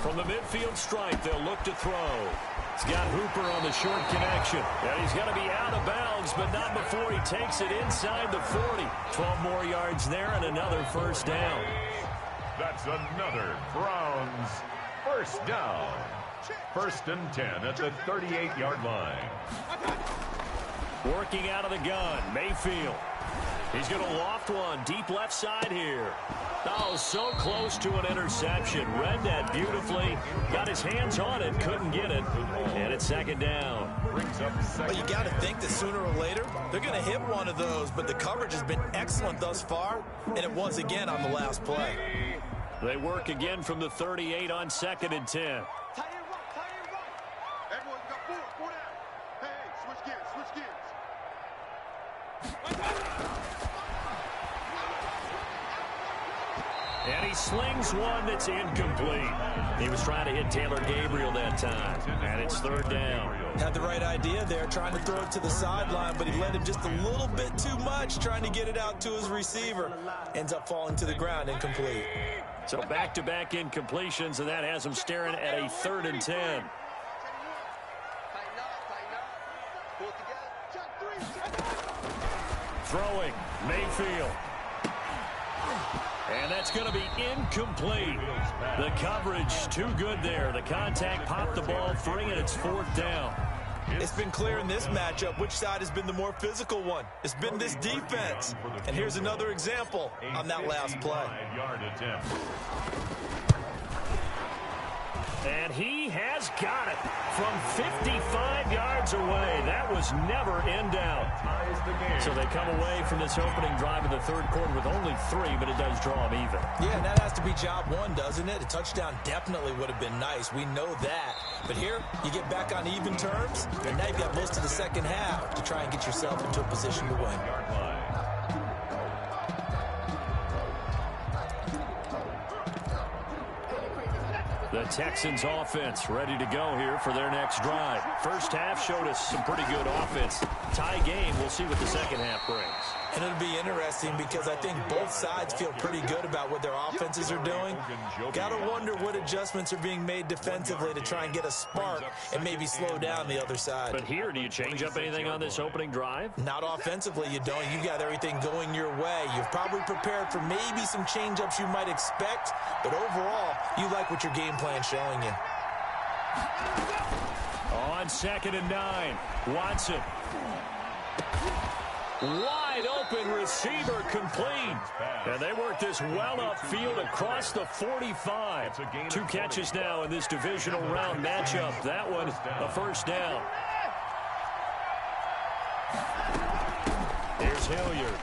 From the midfield stripe, they'll look to throw. He's got Hooper on the short connection. And he's going to be out of bounds, but not before he takes it inside the 40. 12 more yards there and another first down. That's another Browns first down. First and 10 at the 38-yard line. Working out of the gun, Mayfield. He's going to loft one deep left side here. Oh, so close to an interception. Read that beautifully. Got his hands on it, couldn't get it. And it's second down. Well, you got to think that sooner or later, they're going to hit one of those, but the coverage has been excellent thus far, and it was again on the last play. They work again from the 38 on second and 10. And he slings one that's incomplete. He was trying to hit Taylor Gabriel that time. And it's third down. Had the right idea there, trying to throw it to the sideline, but he led him just a little bit too much, trying to get it out to his receiver. Ends up falling to the ground, incomplete. So back-to-back incompletions, and that has him staring at a third and 10. Throwing, Mayfield. And that's going to be incomplete. The coverage too good there. The contact popped the ball free, and it's fourth down. It's been clear in this matchup which side has been the more physical one. It's been this defense. And here's another example on that last play. And he has got it from 55 yards away. That was never in doubt. So they come away from this opening drive in the third quarter with only 3, but it does draw them even. Yeah, and that has to be job one, doesn't it? A touchdown definitely would have been nice. We know that. But here, you get back on even terms, and now you've got most of the second half to try and get yourself into a position to win. The Texans offense ready to go here for their next drive. First half showed us some pretty good offense. Tie game, we'll see what the second half brings. And it'll be interesting because I think both sides feel pretty good about what their offenses are doing. Got to wonder what adjustments are being made defensively to try and get a spark and maybe slow down the other side. But here, do you change up anything on this opening drive? Not offensively, you don't. You got everything going your way. You've probably prepared for maybe some change-ups you might expect, but overall, you like what your game plan's showing you. On 2nd and 9, Watson. Wide open receiver complete. And they work this well upfield across the 45. 2 catches now in this divisional round matchup. That one, a first down. Here's Hilliard.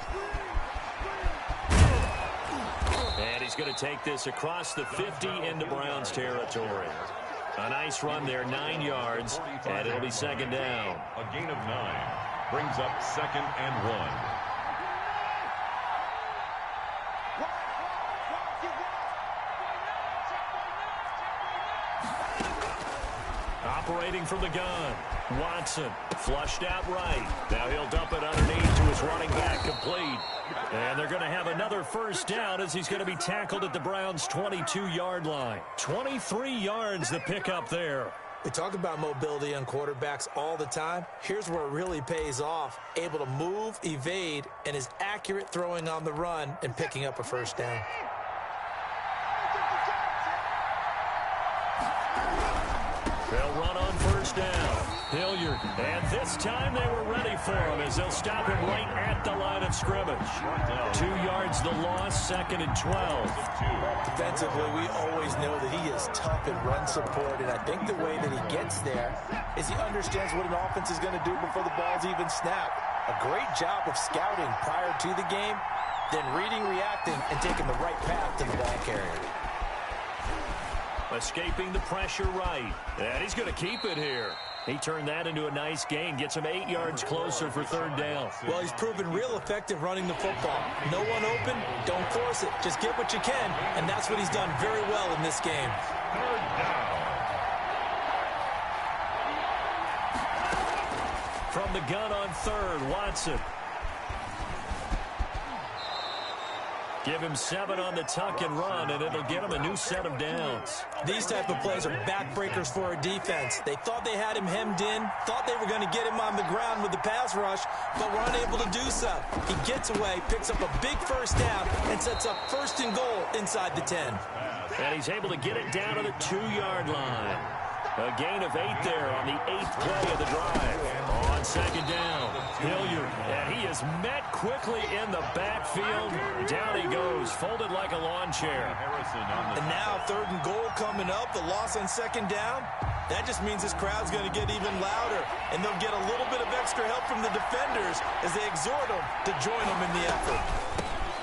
And he's going to take this across the 50 into Browns territory. A nice run there, 9 yards, and it'll be 2nd down. A gain of 9 brings up 2nd and 1. Operating from the gun, Watson flushed out right. Now he'll dump it underneath to his running back, complete. And they're going to have another first down as he's going to be tackled at the Browns' 22-yard line. 23 yards the pickup there. We talk about mobility on quarterbacks all the time. Here's where it really pays off. Able to move, evade, and is accurate throwing on the run and picking up a first down. They'll run on first down. Hilliard. And this time they were ready for him as they'll stop him right at the line of scrimmage. 2 yards the loss, 2nd and 12. Defensively, we always know that he is tough in run support, and I think the way that he gets there is he understands what an offense is going to do before the ball's even snapped. A great job of scouting prior to the game, then reading, reacting, and taking the right path to the ball carrier. Escaping the pressure right. And he's going to keep it here. He turned that into a nice gain. Gets him 8 yards closer for 3rd down. Well, he's proven real effective running the football. No one open, don't force it. Just get what you can, and that's what he's done very well in this game. 3rd down. From the gun on 3rd, Watson. Give him 7 on the tuck and run, and it'll get him a new set of downs. These type of plays are backbreakers for a defense. They thought they had him hemmed in, thought they were going to get him on the ground with the pass rush, but were unable to do so. He gets away, picks up a big first down, and sets up 1st and goal inside the 10. And he's able to get it down to the 2-yard line. A gain of 8 there on the 8th play of the drive. On 2nd down, Hilliard, and he is met quickly in the backfield. Down he goes, folded like a lawn chair. And now 3rd and goal coming up, the loss on 2nd down. That just means this crowd's going to get even louder, and they'll get a little bit of extra help from the defenders as they exhort them to join them in the effort.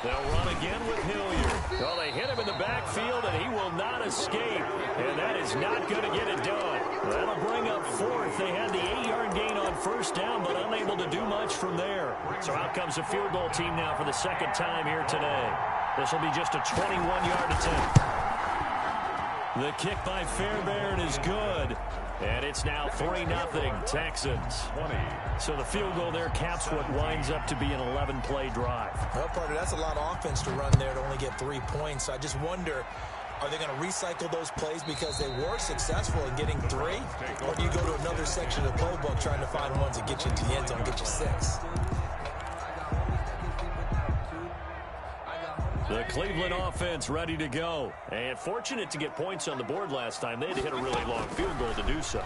They'll run again with Hilliard. Well, they hit him in the backfield, and he will not escape. And that is not going to get it done. That'll bring up 4th. They had the 8-yard gain on 1st down, but unable to do much from there. So out comes a field goal team now for the 2nd time here today. This will be just a 21-yard attempt. The kick by Fairbairn is good. And it's now 3-0 Texans. So the field goal there caps what winds up to be an 11-play drive. Well, partner, that's a lot of offense to run there to only get 3 points. So I just wonder, are they going to recycle those plays because they were successful in getting 3? Or do you go to another section of the playbook trying to find ones that get you into the end zone and get you 6? The Cleveland offense ready to go. And fortunate to get points on the board last time. They had to hit a really long field goal to do so.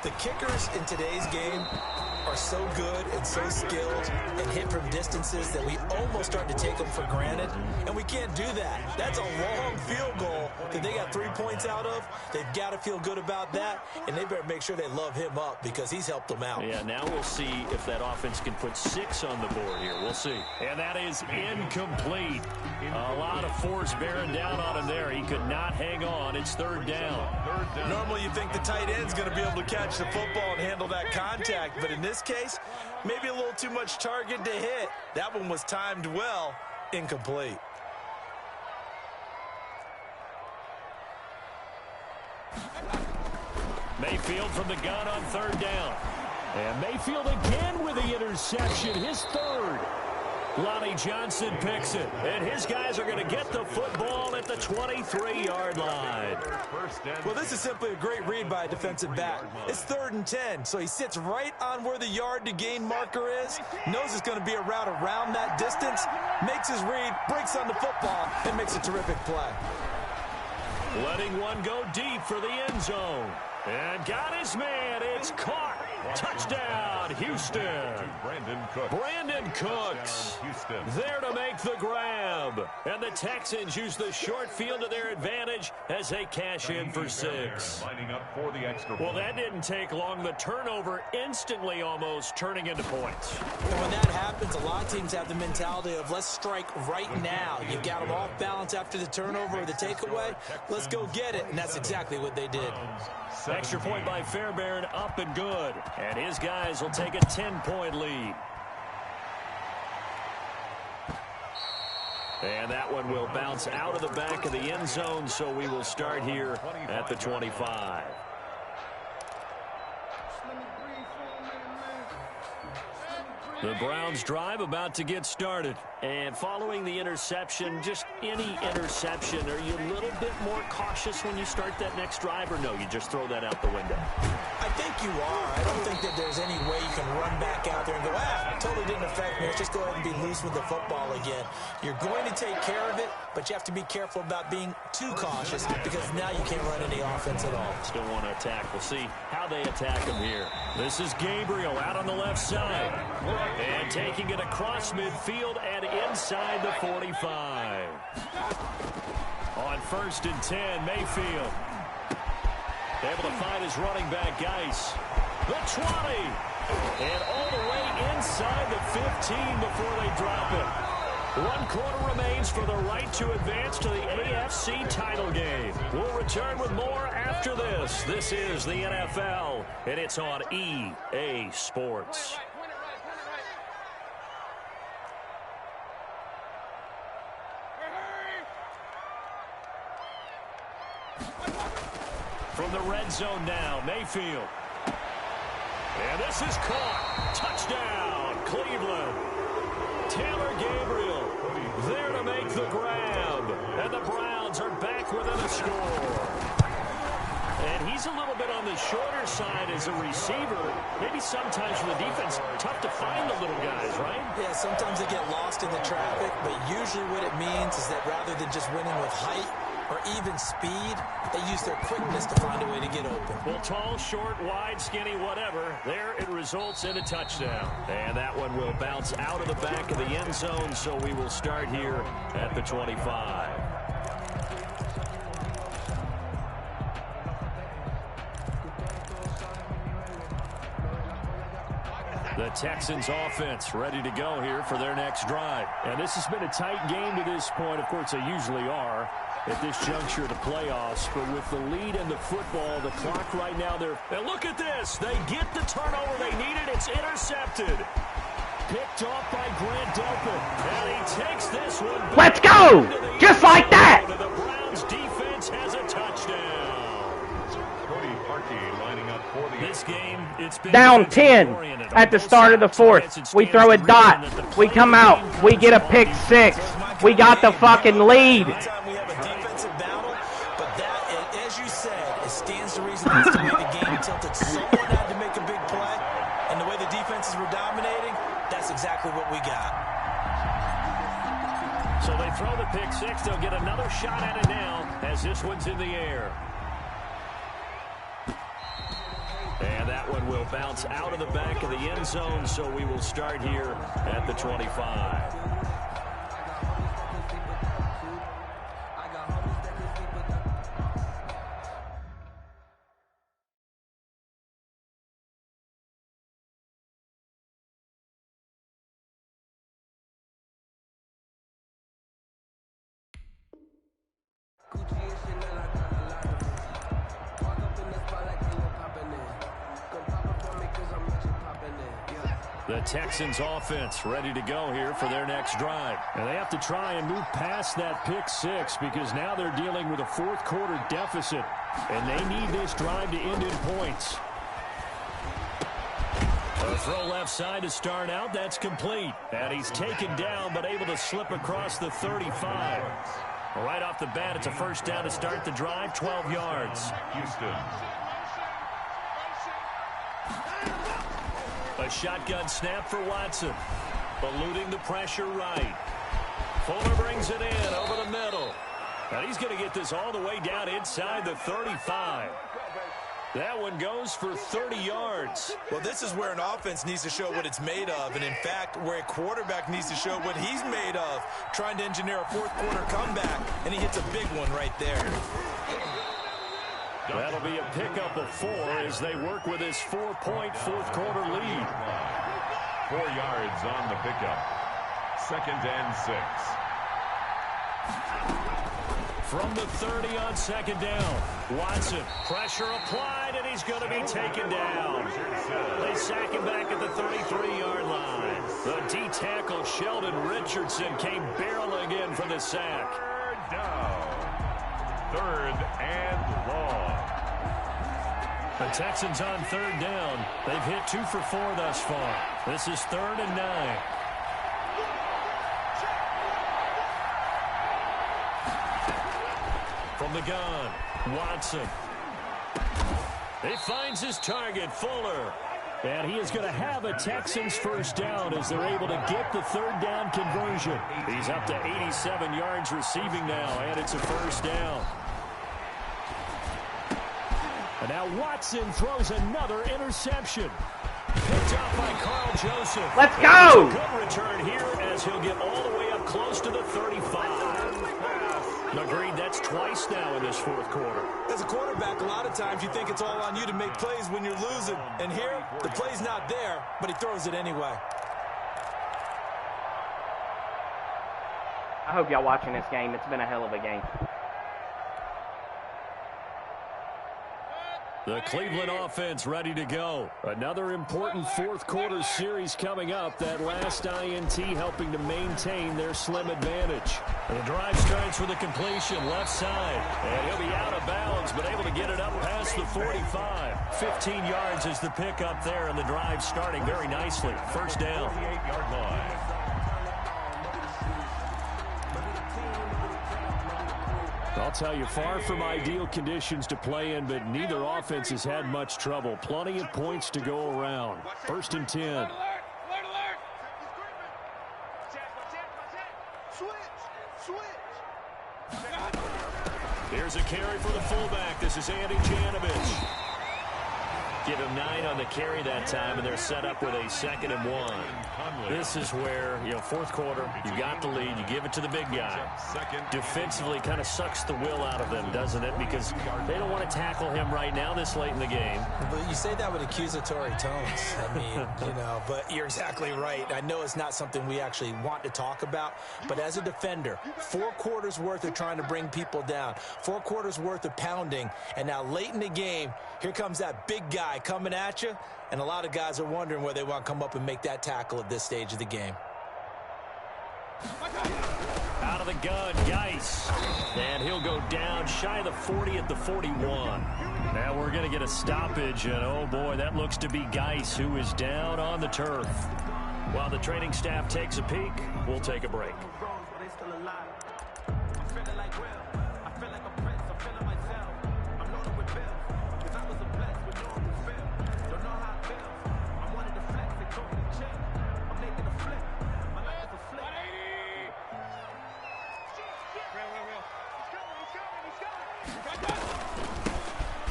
The kickers in today's game are so good and so skilled and hit from distances that we almost start to take them for granted, and we can't do that. That's a long field goal that they got 3 points out of. They've got to feel good about that, and they better make sure they love him up because he's helped them out. Yeah, now we'll see if that offense can put 6 on the board here. We'll see. And that is incomplete. A lot of force bearing down on him there. He could not hang on. It's 3rd down. Normally you think the tight end's going to be able to catch the football and handle that contact, but in this case, maybe a little too much target to hit. That one was timed well, incomplete. Mayfield from the gun on 3rd down. And Mayfield again with the interception, his 3rd. Lonnie Johnson picks it, and his guys are going to get the football at the 23-yard line. Well, this is simply a great read by a defensive back. It's 3rd and 10, so he sits right on where the yard-to-gain marker is, knows it's going to be a route around that distance, makes his read, breaks on the football, and makes a terrific play. Letting one go deep for the end zone. And got his man. It's caught. Touchdown, Houston. Brandon Cooks there to make the grab. And the Texans use the short field to their advantage as they cash in for 6. Well, that didn't take long. The turnover instantly almost turning into points. And when that happens, a lot of teams have the mentality of let's strike right now. You've got them off balance after the turnover or the takeaway. Let's go get it. And that's exactly what they did. Extra point by Fairbairn, up and good. And his guys will take a 10-point lead. And that one will bounce out of the back of the end zone, so we will start here at the 25. The Browns drive about to get started. And following the interception, just any interception, are you a little bit more cautious when you start that next drive, or no, you just throw that out the window? I think you are. I don't think that there's any way you can run back out there and go, it totally didn't affect me. Let's just go ahead and be loose with the football again. You're going to take care of it, but you have to be careful about being too cautious because now you can't run any offense at all. Still want to attack. We'll see how they attack him here. This is Gabriel out on the left side. And taking it across midfield and inside the 45. On 1st and 10, Mayfield. Able to find his running back, Geis. The 20. And all the way inside the 15 before they drop it. 1 quarter remains for the right to advance to the AFC title game. We'll return with more after this. This is the NFL, and it's on EA Sports. From the red zone now, Mayfield. And this is caught. Touchdown, Cleveland. Taylor Gabriel there to make the grab. And the Browns are back within a score. And he's a little bit on the shorter side as a receiver. Maybe sometimes for the defense, tough to find the little guys, right? Yeah, sometimes they get lost in the traffic, but usually what it means is that rather than just winning with height or even speed, they use their quickness to find a way to get open. Well, tall, short, wide, skinny, whatever, there it results in a touchdown. And that one will bounce out of the back of the end zone, so we will start here at the 25. The Texans offense ready to go here for their next drive. And this has been a tight game to this point. Of course, they usually are at this juncture of the playoffs. But with the lead in the football, the clock right now, and look at this. They get the turnover they needed. It's intercepted. Picked off by Grant Delpit. And he takes this one back. Let's go! Just like that! The Browns defense has a touchdown. This game, it's been down 10 at the start of the 4th. We throw a dot. We come out. We get a pick 6. We got the fucking lead. We have a defensive battle, but that, as you said, it stands to reason that's the way the game tilted. Someone had to make a big play, and the way the defenses were dominating, that's exactly what we got. So they throw the pick 6. They'll get another shot at it now as this one's in the air. And that one will bounce out of the back of the end zone, so we will start here at the 25. The Texans offense ready to go here for their next drive. And they have to try and move past that pick six because now they're dealing with a fourth quarter deficit. And they need this drive to end in points. A throw left side to start out. That's complete. And he's taken down but able to slip across the 35. Right off the bat, it's a first down to start the drive, 12 yards. Houston. A shotgun snap for Watson. Eluding the pressure right. Fuller brings it in over the middle. And he's going to get this all the way down inside the 35. That one goes for 30 yards. Well, this is where an offense needs to show what it's made of. And, in fact, where a quarterback needs to show what he's made of, trying to engineer a fourth quarter comeback. And he hits a big one right there. That'll be a pickup of 4 as they work with his 4-point fourth quarter lead. 4 yards on the pickup. 2nd and 6. From the 30 on 2nd down. Watson, pressure applied, and he's going to be taken down. They sack him back at the 33-yard line. The D-tackle Sheldon Richardson came barreling in for the sack. 3rd down. 3rd and long. The Texans on 3rd down. They've hit 2 for 4 thus far. This is 3rd and 9. From the gun, Watson. He finds his target, Fuller. And he is going to have a Texans first down as they're able to get the 3rd down conversion. He's up to 87 yards receiving now, and it's a first down. And now Watson throws another interception. Picked up by Carl Joseph. Let's go! Good return here as he'll get all the way up close to the 35. Agreed, that's twice now in this fourth quarter. As a quarterback, a lot of times you think it's all on you to make plays when you're losing. And here, the play's not there, but he throws it anyway. I hope y'all watching this game. It's been a hell of a game. The Cleveland offense ready to go. Another important fourth quarter series coming up. That last INT helping to maintain their slim advantage. The drive starts with a completion left side. And he'll be out of bounds, but able to get it up past the 45. 15 yards is the pickup there, and the drive starting very nicely. First down. 48-yard line. I'll tell you, far from ideal conditions to play in, but neither offense has had much trouble. Plenty of points to go around. 1st and 10. Here's a carry for the fullback. This is Andy Janovich. Give him 9 on the carry that time, and they're set up with a 2nd and 1. This is where, fourth quarter, you got the lead, you give it to the big guy. Defensively kind of sucks the will out of them, doesn't it? Because they don't want to tackle him right now this late in the game. But you say that with accusatory tones. I mean, but you're exactly right. I know it's not something we actually want to talk about, but as a defender, 4 quarters worth of trying to bring people down, 4 quarters worth of pounding, and now late in the game, here comes that big guy coming at you, and a lot of guys are wondering where they want to come up and make that tackle at this stage of the game. Out of the gun, Geis. And he'll go down shy of the 40 at the 41. Now we're going to get a stoppage, and oh boy, that looks to be Geis, who is down on the turf. While the training staff takes a peek, we'll take a break.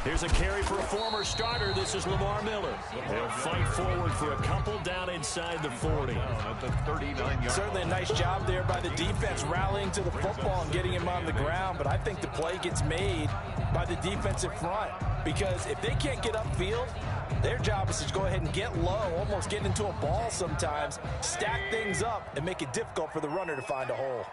Here's a carry for a former starter. This is Lamar Miller. They'll fight forward for a couple down inside the 40. At the 39-yard. Certainly a nice job there by the defense rallying to the football and getting him on the ground, but I think the play gets made by the defensive front because if they can't get upfield, their job is to go ahead and get low, almost get into a ball sometimes, stack things up, and make it difficult for the runner to find a hole.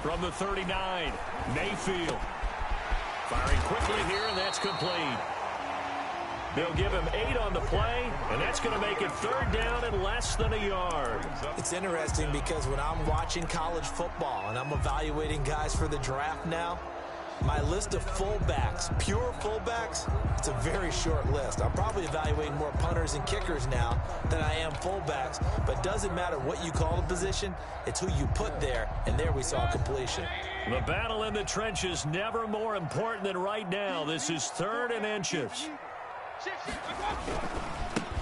From the 39, Mayfield. Firing quickly here, and that's complete. They'll give him 8 on the play, and that's going to make it 3rd down and less than a yard. It's interesting because when I'm watching college football and I'm evaluating guys for the draft now, my list of fullbacks, pure fullbacks, it's a very short list. I'm probably evaluating more punters and kickers now than I am fullbacks, but it doesn't matter what you call the position, it's who you put there, and there we saw completion. The battle in the trenches never more important than right now. This is 3rd and inches.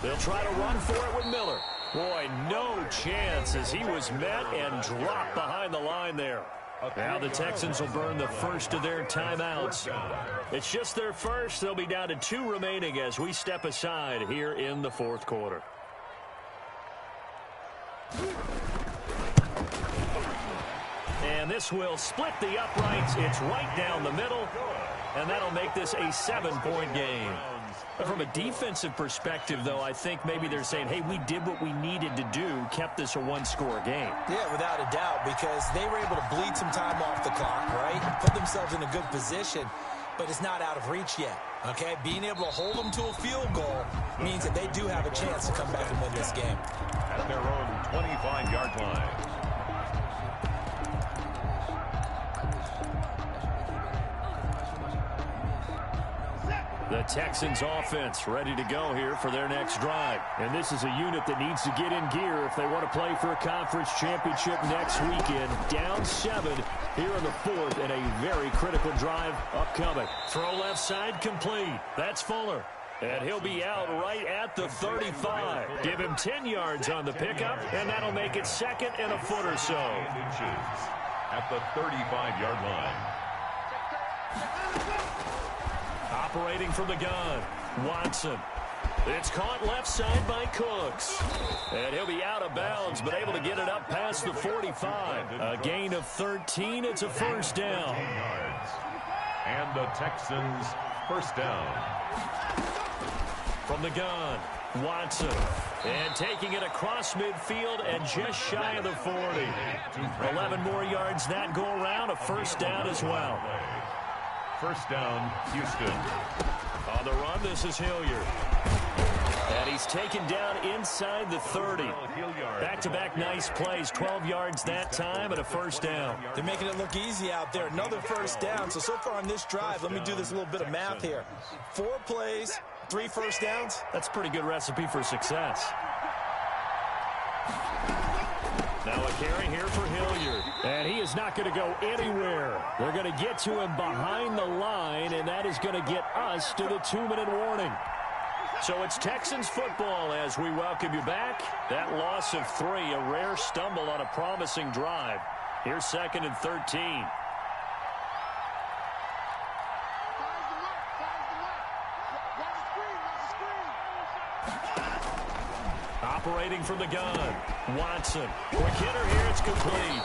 They'll try to run for it with Miller. Boy, no chance as he was met and dropped behind the line there. Now the Texans will burn the first of their timeouts. It's just their first. They'll be down to 2 remaining as we step aside here in the 4th quarter. And this will split the uprights. It's right down the middle, and that'll make this a 7-point game. From a defensive perspective, though, I think maybe they're saying, hey, we did what we needed to do, kept this a 1-score game. Yeah, without a doubt, because they were able to bleed some time off the clock, right? Put themselves in a good position, but it's not out of reach yet, okay? Being able to hold them to a field goal means that they do have a chance to come back and win this game. At their own 25-yard line. The Texans offense ready to go here for their next drive. And this is a unit that needs to get in gear if they want to play for a conference championship next weekend. Down 7 here in the 4th and a very critical drive upcoming. Throw left side complete. That's Fuller. And he'll be out right at the 35. Give him 10 yards on the pickup, and that'll make it 2nd and a foot or so. At the 35-yard line. Operating from the gun, Watson. It's caught left side by Cooks. And he'll be out of bounds, but able to get it up past the 45. A gain of 13. It's a 1st down. And the Texans first down. From the gun, Watson. And taking it across midfield and just shy of the 40. 11 more yards that go around. A 1st down as well. First down, Houston. On the run, this is Hilliard. And he's taken down inside the 30. Back-to-back nice plays. 12 yards that time and a 1st down. They're making it look easy out there. Another 1st down. So far on this drive, let me do this little bit of math here. 4 plays, 3 1st downs. That's a pretty good recipe for success. Now a carry here for Hilliard. And he is not going to go anywhere. They're going to get to him behind the line, and that is going to get us to the 2-minute warning. So it's Texans football as we welcome you back. That loss of 3, a rare stumble on a promising drive. Here's 2nd and 13. Operating from the gun, Watson. Quick hitter here, it's complete.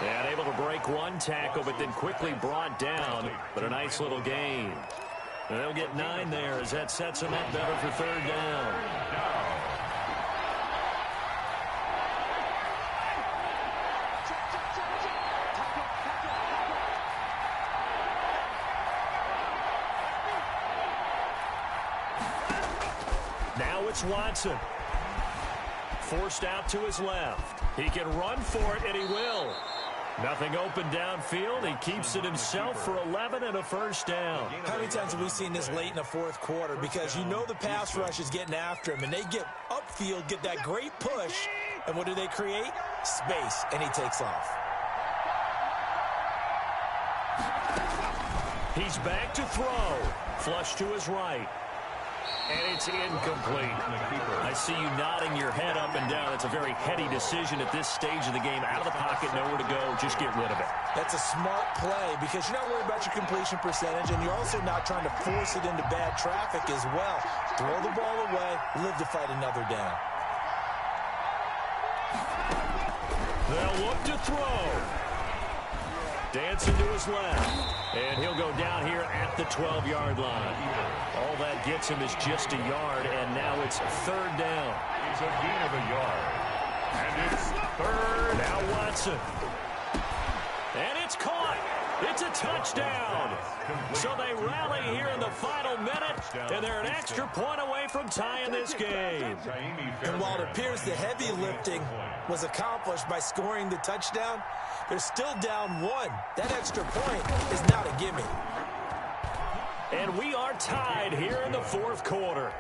And able to break 1 tackle, but then quickly brought down. But a nice little gain. And they'll get 9 there as that sets them up better for 3rd down. Now it's Watson. Forced out to his left. He can run for it, and he will. Nothing open downfield. He keeps it himself for 11 and a 1st down. How many times have we seen this late in the 4th quarter? Because you know the pass rush is getting after him, and they get upfield, get that great push, and what do they create? Space, and he takes off. He's back to throw. Flush to his right. And it's incomplete. I see you nodding your head up and down. It's a very heady decision at this stage of the game. Out of the pocket, nowhere to go. Just get rid of it. That's a smart play because you're not worried about your completion percentage, and you're also not trying to force it into bad traffic as well. Throw the ball away, live to fight another down. They'll look to throw. Dancing to his left. And he'll go down here at the 12-yard line. All that gets him is just a yard, and now it's 3rd down. It's a gain of a yard. And it's 3rd. Now Watson. And it's caught. It's a touchdown. So they rally here in the final minute, and they're an extra point away from tying this game. And while it appears the heavy lifting was accomplished by scoring the touchdown, they're still down 1. That extra point is not a gimme. And we are tied here in the fourth quarter.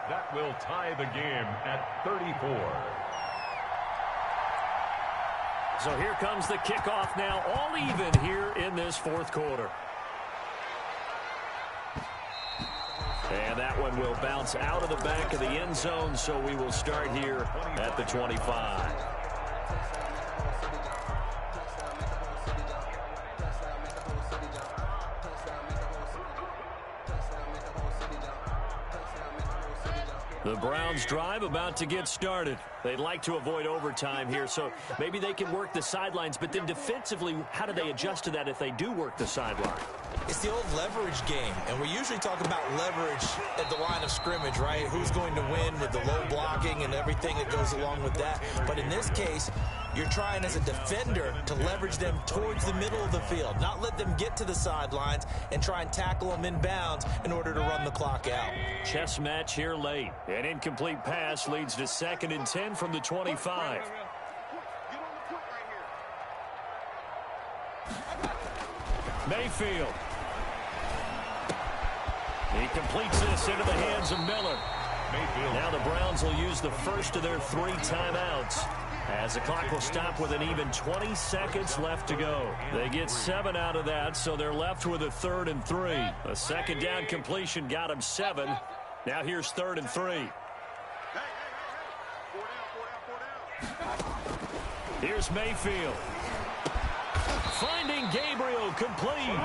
That will tie the game at 34. So here comes the kickoff now, all even here in this fourth quarter. And that one will bounce out of the back of the end zone, so we will start here at the 25. The Browns drive about to get started. They'd like to avoid overtime here, so maybe they can work the sidelines, but then defensively, how do they adjust to that if they do work the sideline? It's the old leverage game, and we usually talk about leverage at the line of scrimmage, right? Who's going to win with the low blocking and everything that goes along with that. But in this case, you're trying as a defender to leverage them towards the middle of the field, not let them get to the sidelines and try and tackle them in bounds in order to run the clock out. Chess match here late. An incomplete pass leads to 2nd and 10 from the 25. Mayfield. He completes this into the hands of Miller. Mayfield. Now the Browns will use the first of their 3 timeouts, as the clock will stop with an even 20 seconds left to go. They get 7 out of that, so they're left with a 3rd and 3. A second down completion got him 7. Now here's 3rd and 3. Here's Mayfield. Finding Gabriel complete.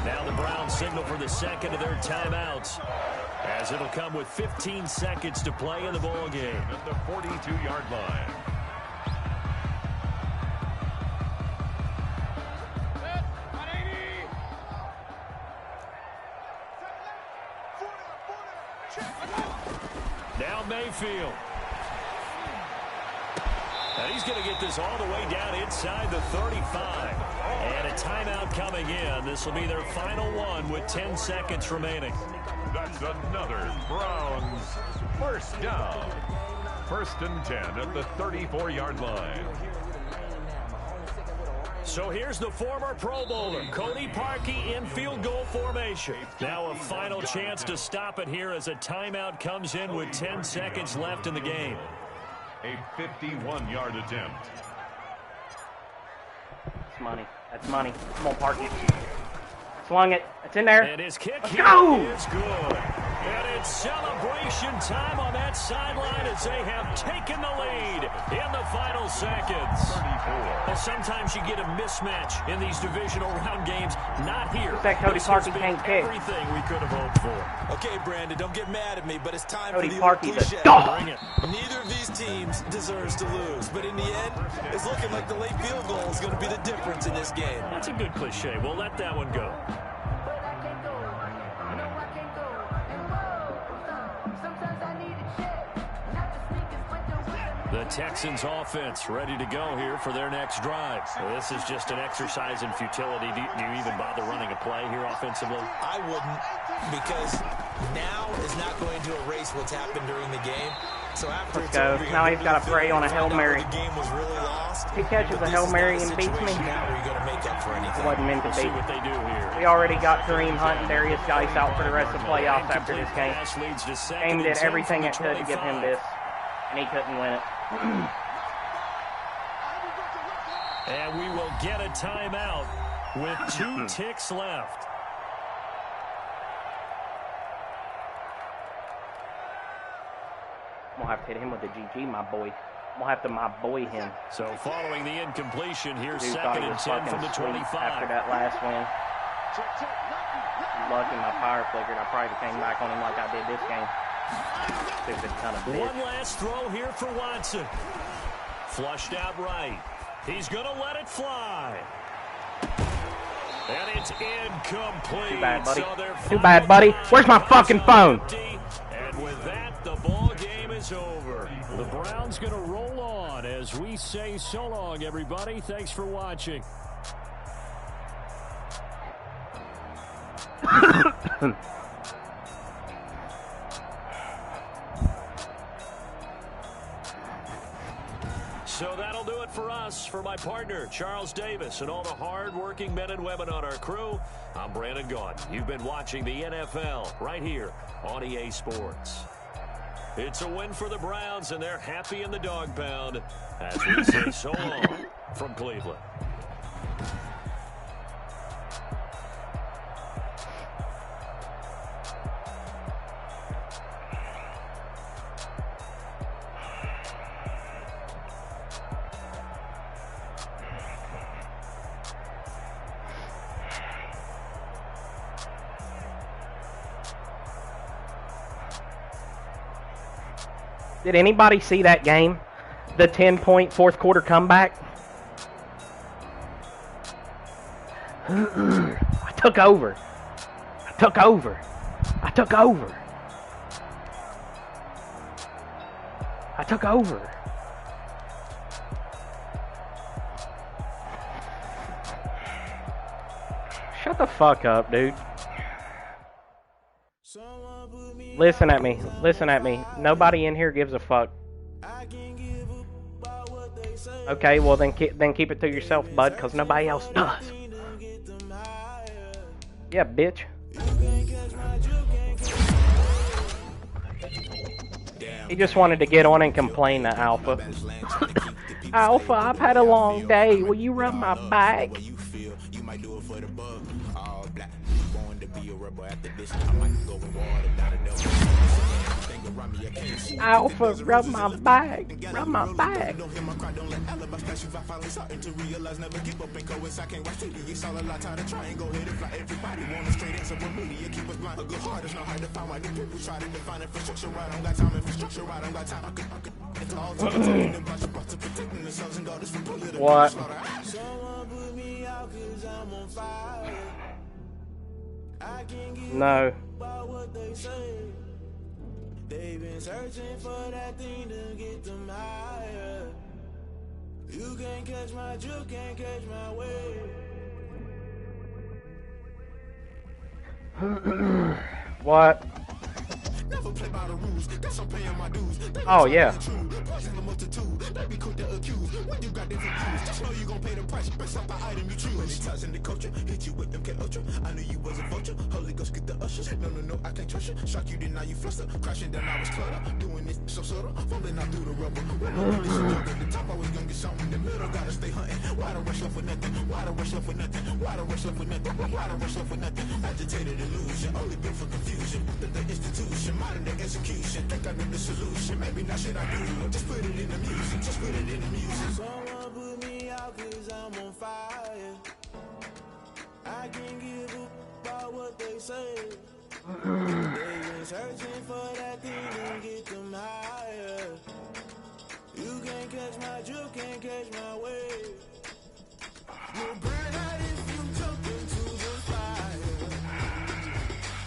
Now the Browns signal for the second of their timeouts, as it'll come with 15 seconds to play in the ball game. At the 42-yard line. Now Mayfield. And he's going to get this all the way down inside the 35. And a timeout coming in. This will be their final one with 10 seconds remaining. That's another Browns first down. 1st and 10 at the 34-yard line. So here's the former Pro Bowler, Cody Parkey, in field goal formation. Now a final chance to stop it here as a timeout comes in with 10 seconds left in the game. A 51-yard attempt. That's money. That's money. Come on, Parkey. Swung it. It's in there. And his kick Let's here go! is good. And it's celebration time on that sideline as they have taken the lead in the final seconds. 34. Well, sometimes you get a mismatch in these divisional round games. Not here. That Cody Parkey can't kick. Everything we could have hoped for. Okay, Brandon, don't get mad at me, but it's time Cody for the old Parkey's cliche. a dog. Bring it. Neither of these teams deserves to lose, but in the end, it's looking like the late field goal is going to be the difference in this game. That's a good cliche. We'll let that one go. The Texans offense ready to go here for their next drive. So this is just an exercise in futility. Do you even bother running a play here offensively? I wouldn't, because now is not going to erase what's happened during the game. So after Let's go. Now he's got to pray on a Hail Mary. The game was really lost. He catches a Hail Mary and beats me. Now where you're going to make up for anything. It wasn't meant to We'll see be. what they do here. We already got Kareem Hunt and Darius Geis out for the rest of the playoffs after this game. Game did everything it could to give him this, and he couldn't win it. And we will get a timeout with 2 ticks left. I'm going to have to hit him with the GG, my boy. I'm going to have to my boy him. So following the incompletion, here's Dude, 2nd and 10 from the 25. After that last win. Lucky my power flickered. I probably came back on him like I did this game. One last throw here for Watson. Flushed out right. He's going to let it fly. And it's incomplete. Too bad, buddy. So Too bad, buddy. Where's my fucking phone? And with that, the ball game is over. The Browns going to roll on as we say so long, everybody. Thanks for watching. So that'll do it for us. For my partner, Charles Davis, and all the hard-working men and women on our crew, I'm Brandon Gaudin. You've been watching the NFL right here on EA Sports. It's a win for the Browns, and they're happy in the dog pound as we say so long from Cleveland. Did anybody see that game? The 10-point fourth quarter comeback? I took over. I took over. I took over. I took over. Shut the fuck up, dude. Listen at me. Listen at me. Nobody in here gives a fuck. Okay, well then keep it to yourself, bud, because nobody else does. Yeah, bitch. He just wanted to get on and complain to Alpha. Alpha, I've had a long day. Will you rub my back? Alpha, rub my back. Rub my back. What? No. They've been searching for that thing to get them higher. You can't catch my drift, can't catch my wave. What? Oh, yeah. I knew you was a vulture. Holy Ghost get the ushers. No, I can't trust you. Shock you, then now you fluster. Crashing down, I was cluttered. Doing this so subtle. Fumbling out through the rubble. Remember this and at the top, I was gonna get something in the middle. Gotta stay hunting. Why the rush left with nothing? Why the rush left with nothing? Why the rush left with nothing? Why the rush left with nothing? Agitated illusion. Only built for confusion. The institution. Modern day execution. Think I know the solution. Maybe not shit I do. Just put it in the music. Just put it in the music. Someone put me out 'cause I'm on fire. I can't give up about what they say. They've been searching for that thing to get them higher. You can't catch my drift, can't catch my wave. You'll burn out if you jump into the fire.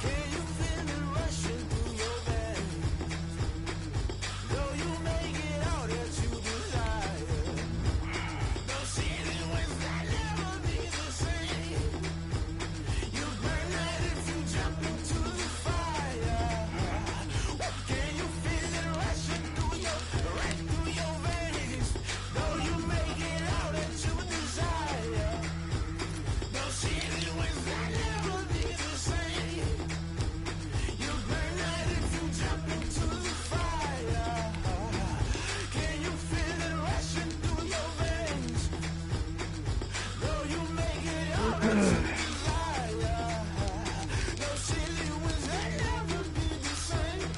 Can you feel it rushing through your veins? Though you make it out that you desire. No ceiling was that never be the same. You burn out if you jump into the fire. Can you feel it rushing through your veins? Though you make it out that you desire. No ceiling was that never be the same. You burn out if you jump into the fire. Can you feel it rushing through your veins? Though you make it out that you desire. No ceiling was that never be the same.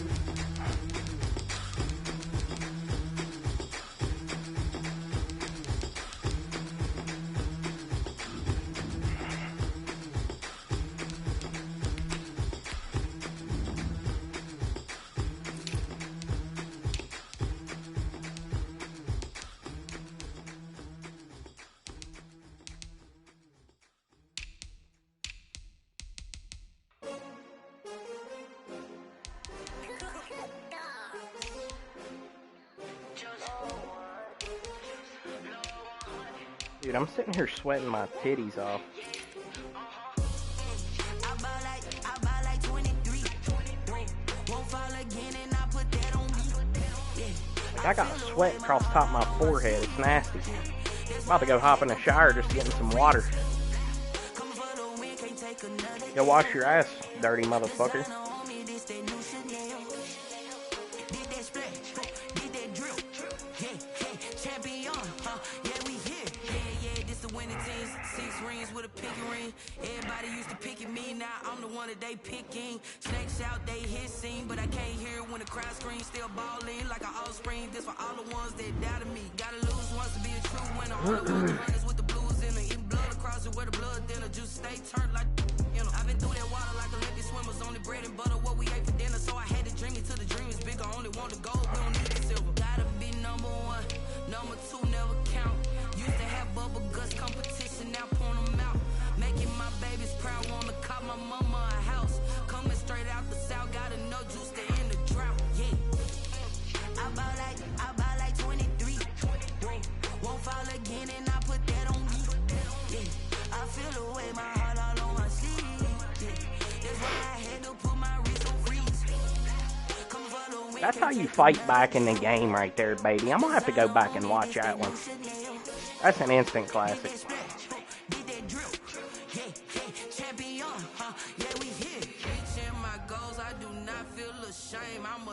Dude, I'm sitting here sweating my titties off. I ball like I got sweat across the top of my forehead. It's nasty. I'm about to go hop in the shower just to get in some water. Go wash your ass, dirty motherfucker. Everybody used to pick at me, now I'm the one that they picking. Snakes out, they hissing, but I can't hear when the crowd screams. Still balling like an offspring. This for all the ones that doubted me. Gotta lose once to be a true winner. All the ones runners with the blues in it. Eating blood across it where the blood dinner. Just stay turned like, you know. I've been through that water like Olympic swimmers. Only bread and butter, what we ate for dinner. So I had to dream it till the dream is bigger. Only want the gold, we don't need the silver. Gotta be number one, number two never count. Used to have bubble guts competition, now point them out. Making my babies proud, wanna cop my mama a house. Coming straight out the south, gotta know juice to end the drought. Yeah, I buy like 23. Won't fall again, and I put that on me. Yeah, I feel the way, my heart all on my sleeve. Yeah, that's why I had to put my wrist on freeze. That's how you fight back in the game right there, baby. I'm gonna have to go back and watch that one. That's an instant classic. Champion, yeah, we here. Reaching my goals, I do not feel ashamed. I'm a